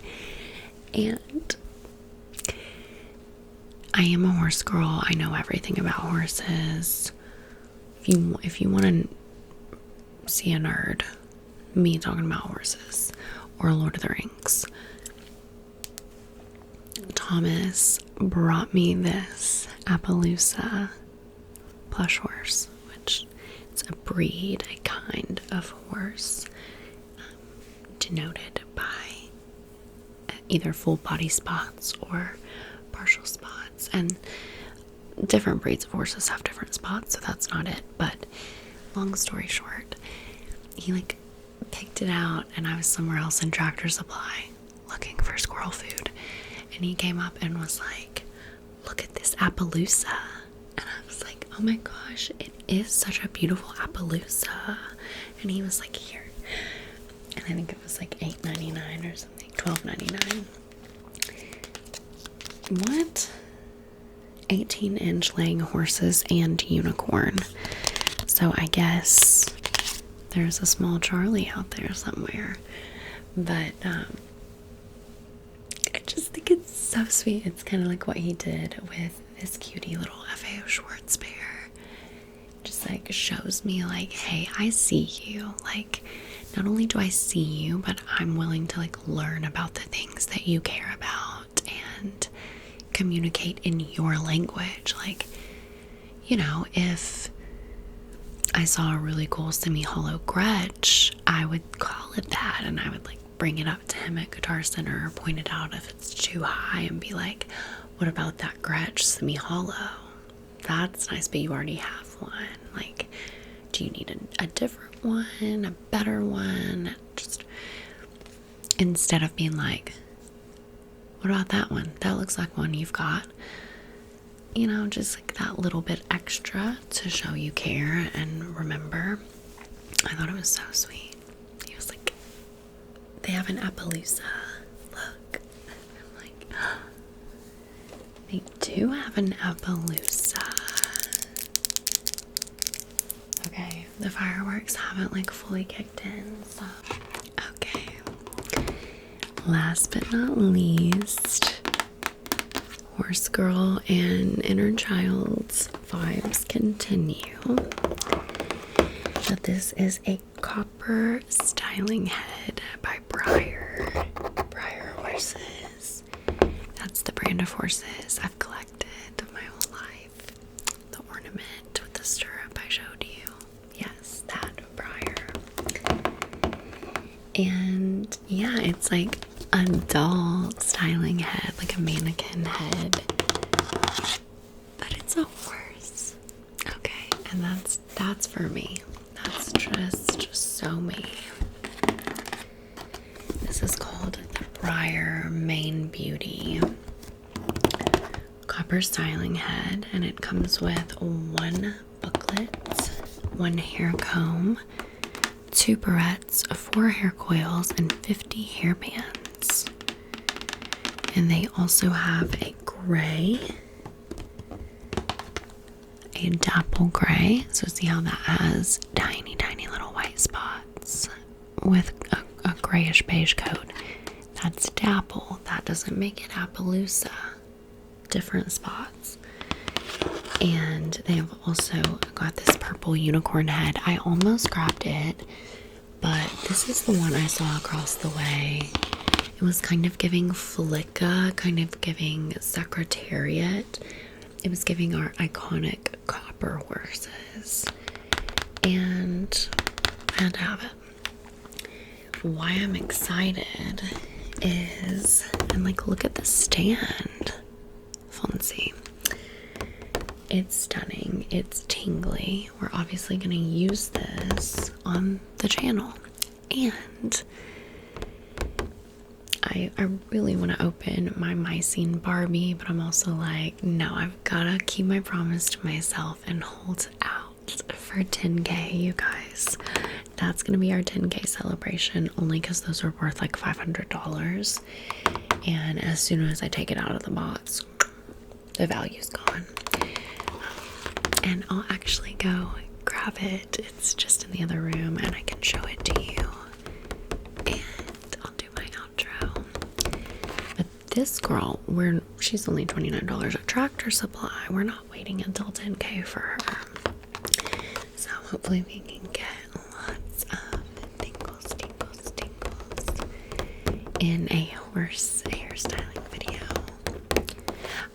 And I am a horse girl. I know everything about horses. If you want to see a nerd, me talking about horses or Lord of the Rings, Thomas brought me this Appaloosa plush horse, which is a breed, a kind of horse denoted by either full body spots or partial spots. And different breeds of horses have different spots, so that's not it. But long story short, he picked it out, and I was somewhere else in Tractor Supply looking for squirrel food, and he came up and was like, look at this Appaloosa. And I was like, oh my gosh, it is such a beautiful Appaloosa. And he was like, here, I think it was like $8.99 or something, $12.99. What? 18-inch laying horses and unicorn. So I guess there's a small Charlie out there somewhere. But I just think it's so sweet. It's kind of like what he did with this cutie little FAO Schwartz bear. Just like shows me like, hey, I see you. Like, not only do I see you, but I'm willing to like learn about the things that you care about and communicate in your language. Like, you know, if I saw a really cool semi-hollow Gretsch, I would call it that, and I would like bring it up to him at Guitar Center or point it out if it's too high and be like, what about that Gretsch semi-hollow? That's nice, but you already have one. Like, do you need a different one, a better one? Just instead of being like, what about that one? That looks like one you've got. You know, just like that little bit extra to show you care and remember. I thought it was so sweet. He was like, they have an Appaloosa. Look. I'm like, oh, they do have an Appaloosa. Okay, the fireworks haven't like fully kicked in, so. Okay. Last but not least, Horse Girl and Inner Child's vibes continue. But this is a copper styling head by Breyer horses. That's the brand of horses I've collected my whole life. The ornament with the stirrup I showed you. Yes, that Breyer. And yeah, it's like a doll styling head, like a mannequin head, but it's a horse. Okay, and that's for me. That's just so me. This is called the Breyer Main Beauty copper styling head, and it comes with one booklet, one hair comb, 2 barrettes, 4 hair coils, and 50 hair bands. And they also have a gray, a dapple gray. So see how that has tiny, tiny little white spots with a grayish beige coat. That's dapple. That doesn't make it Appaloosa. Different spots. And they have also got this purple unicorn head. I almost grabbed it, but this is the one I saw across the way. It was kind of giving Flicka, kind of giving Secretariat. It was giving our iconic copper horses. And I had to have it. Why I'm excited is, and like, look at the stand. Fancy. It's stunning. It's tingly. We're obviously going to use this on the channel. And I really want to open my Mycene Barbie, but I'm also like, no, I've got to keep my promise to myself and hold out for 10K, you guys. That's going to be our 10K celebration, only because those are worth like $500. And as soon as I take it out of the box, the value's gone. And I'll actually go grab it. It's just in the other room and I can show it to you. And I'll do my outro. But this girl, she's only $29 at Tractor Supply. We're not waiting until 10K for her. So hopefully we can get lots of tingles in a horse hairstyling video.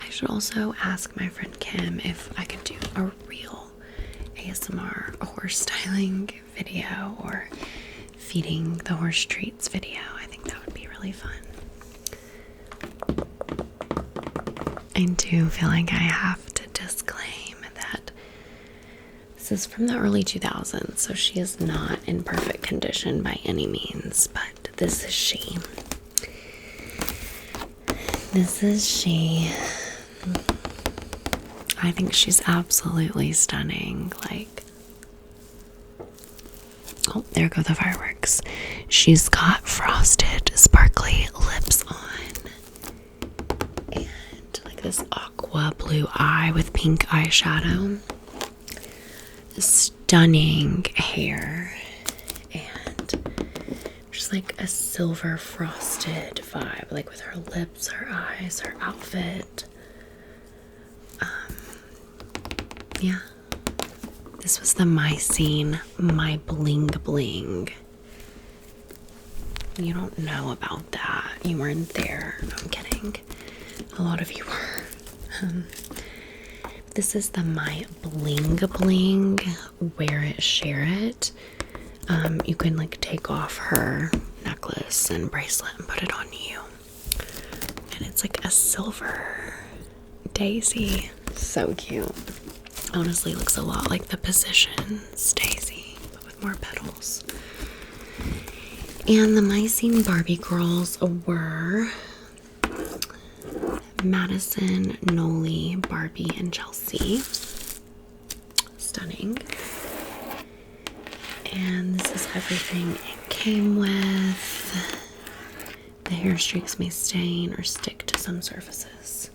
I should also ask my friend Kim if I could do a real ASMR horse styling video or feeding the horse treats video. I think that would be really fun. I do feel like I have to disclaim that this is from the early 2000s, so she is not in perfect condition by any means, but this is she. This is she. I think she's absolutely stunning. Like, Oh, there go the fireworks. She's got frosted, sparkly lips on. And like this aqua blue eye with pink eyeshadow. Stunning hair. And just like a silver frosted vibe. Like with her lips, her eyes, her outfit. Yeah. This was the My Scene, My Bling Bling. You don't know about that. You weren't there. No, I'm kidding. A lot of you were. This is the My Bling Bling Wear It, Share It. You can like take off her necklace and bracelet and put it on you. And it's like a silver daisy. So cute. Honestly looks a lot like the Positions daisy, but with more petals. And the My Scene Barbie girls were Madison, Noli, Barbie, and Chelsea. Stunning. And this is everything it came with. The hair streaks may stain or stick to some surfaces.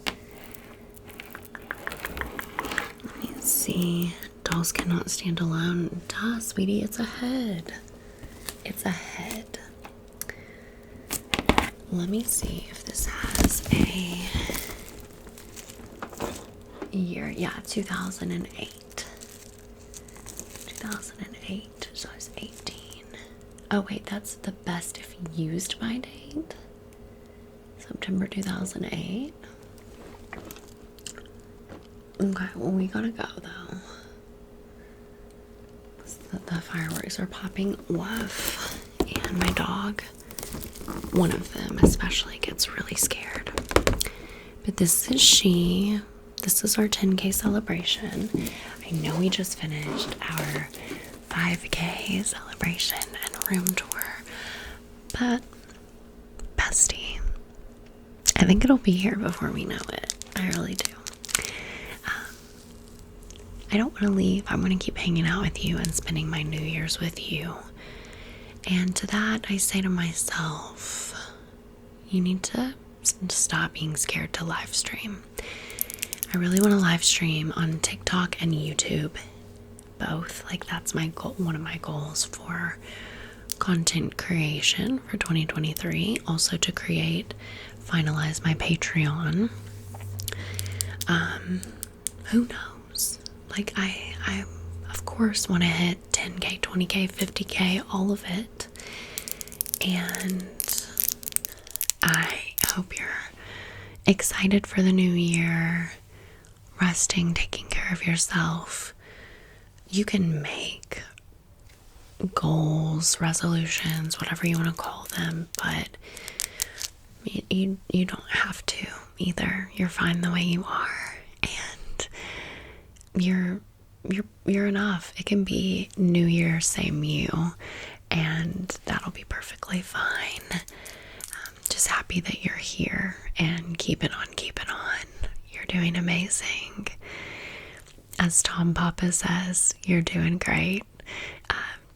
See, dolls cannot stand alone. Duh, sweetie, it's a head. It's a head. Let me see if this has a year. Yeah, 2008. 2008, so I was 18. Oh wait, that's the best if used by date. September 2008. Okay, well, we gotta go though. The fireworks are popping off, and my dog, one of them especially, gets really scared. But this is she. This is our 10K celebration. I know we just finished our 5K celebration and room tour, but bestie, I think it'll be here before we know it. I really do. I don't want to leave. I want to keep hanging out with you and spending my New Year's with you. And to that, I say to myself, you need to stop being scared to live stream. I really want to live stream on TikTok and YouTube. Both. Like, that's my goal. One of my goals for content creation for 2023. Also to finalize my Patreon. Who knows? Like, I of course want to hit 10K, 20K, 50K, all of it. And I hope you're excited for the new year, resting, taking care of yourself. You can make goals, resolutions, whatever you want to call them, but you don't have to either. You're fine the way you are. And you're enough. It can be New Year, same you, and that'll be perfectly fine. Just happy that you're here and keep it on, keep it on. You're doing amazing. As Tom Papa says, you're doing great.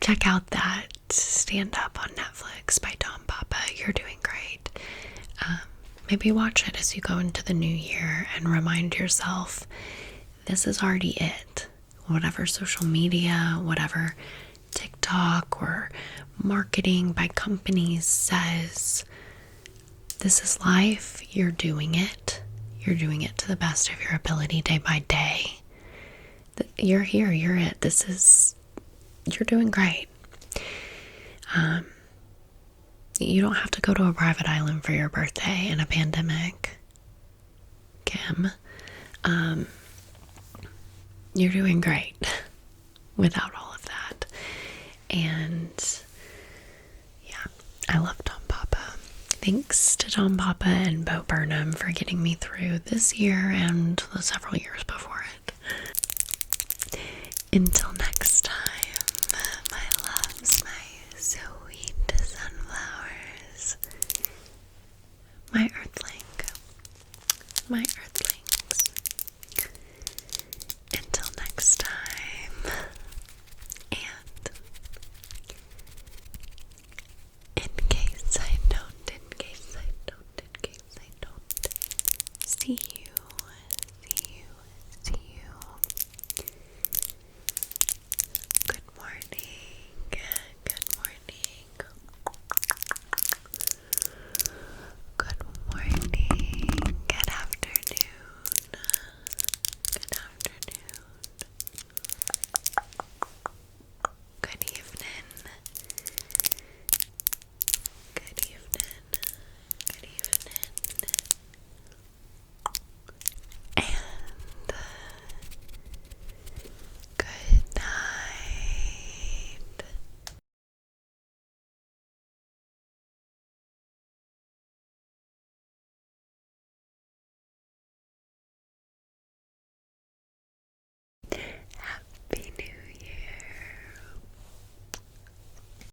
Check out that Stand Up on Netflix by Tom Papa. You're doing great. Maybe watch it as you go into the new year and remind yourself, this is already it. Whatever social media, whatever TikTok or marketing by companies says, this is life. You're doing it. You're doing it to the best of your ability day by day. You're here. You're it. You're doing great. You don't have to go to a private island for your birthday in a pandemic, Kim. You're doing great without all of that. And yeah, I love Tom Papa. Thanks to Tom Papa and Bo Burnham for getting me through this year and the several years before it. Until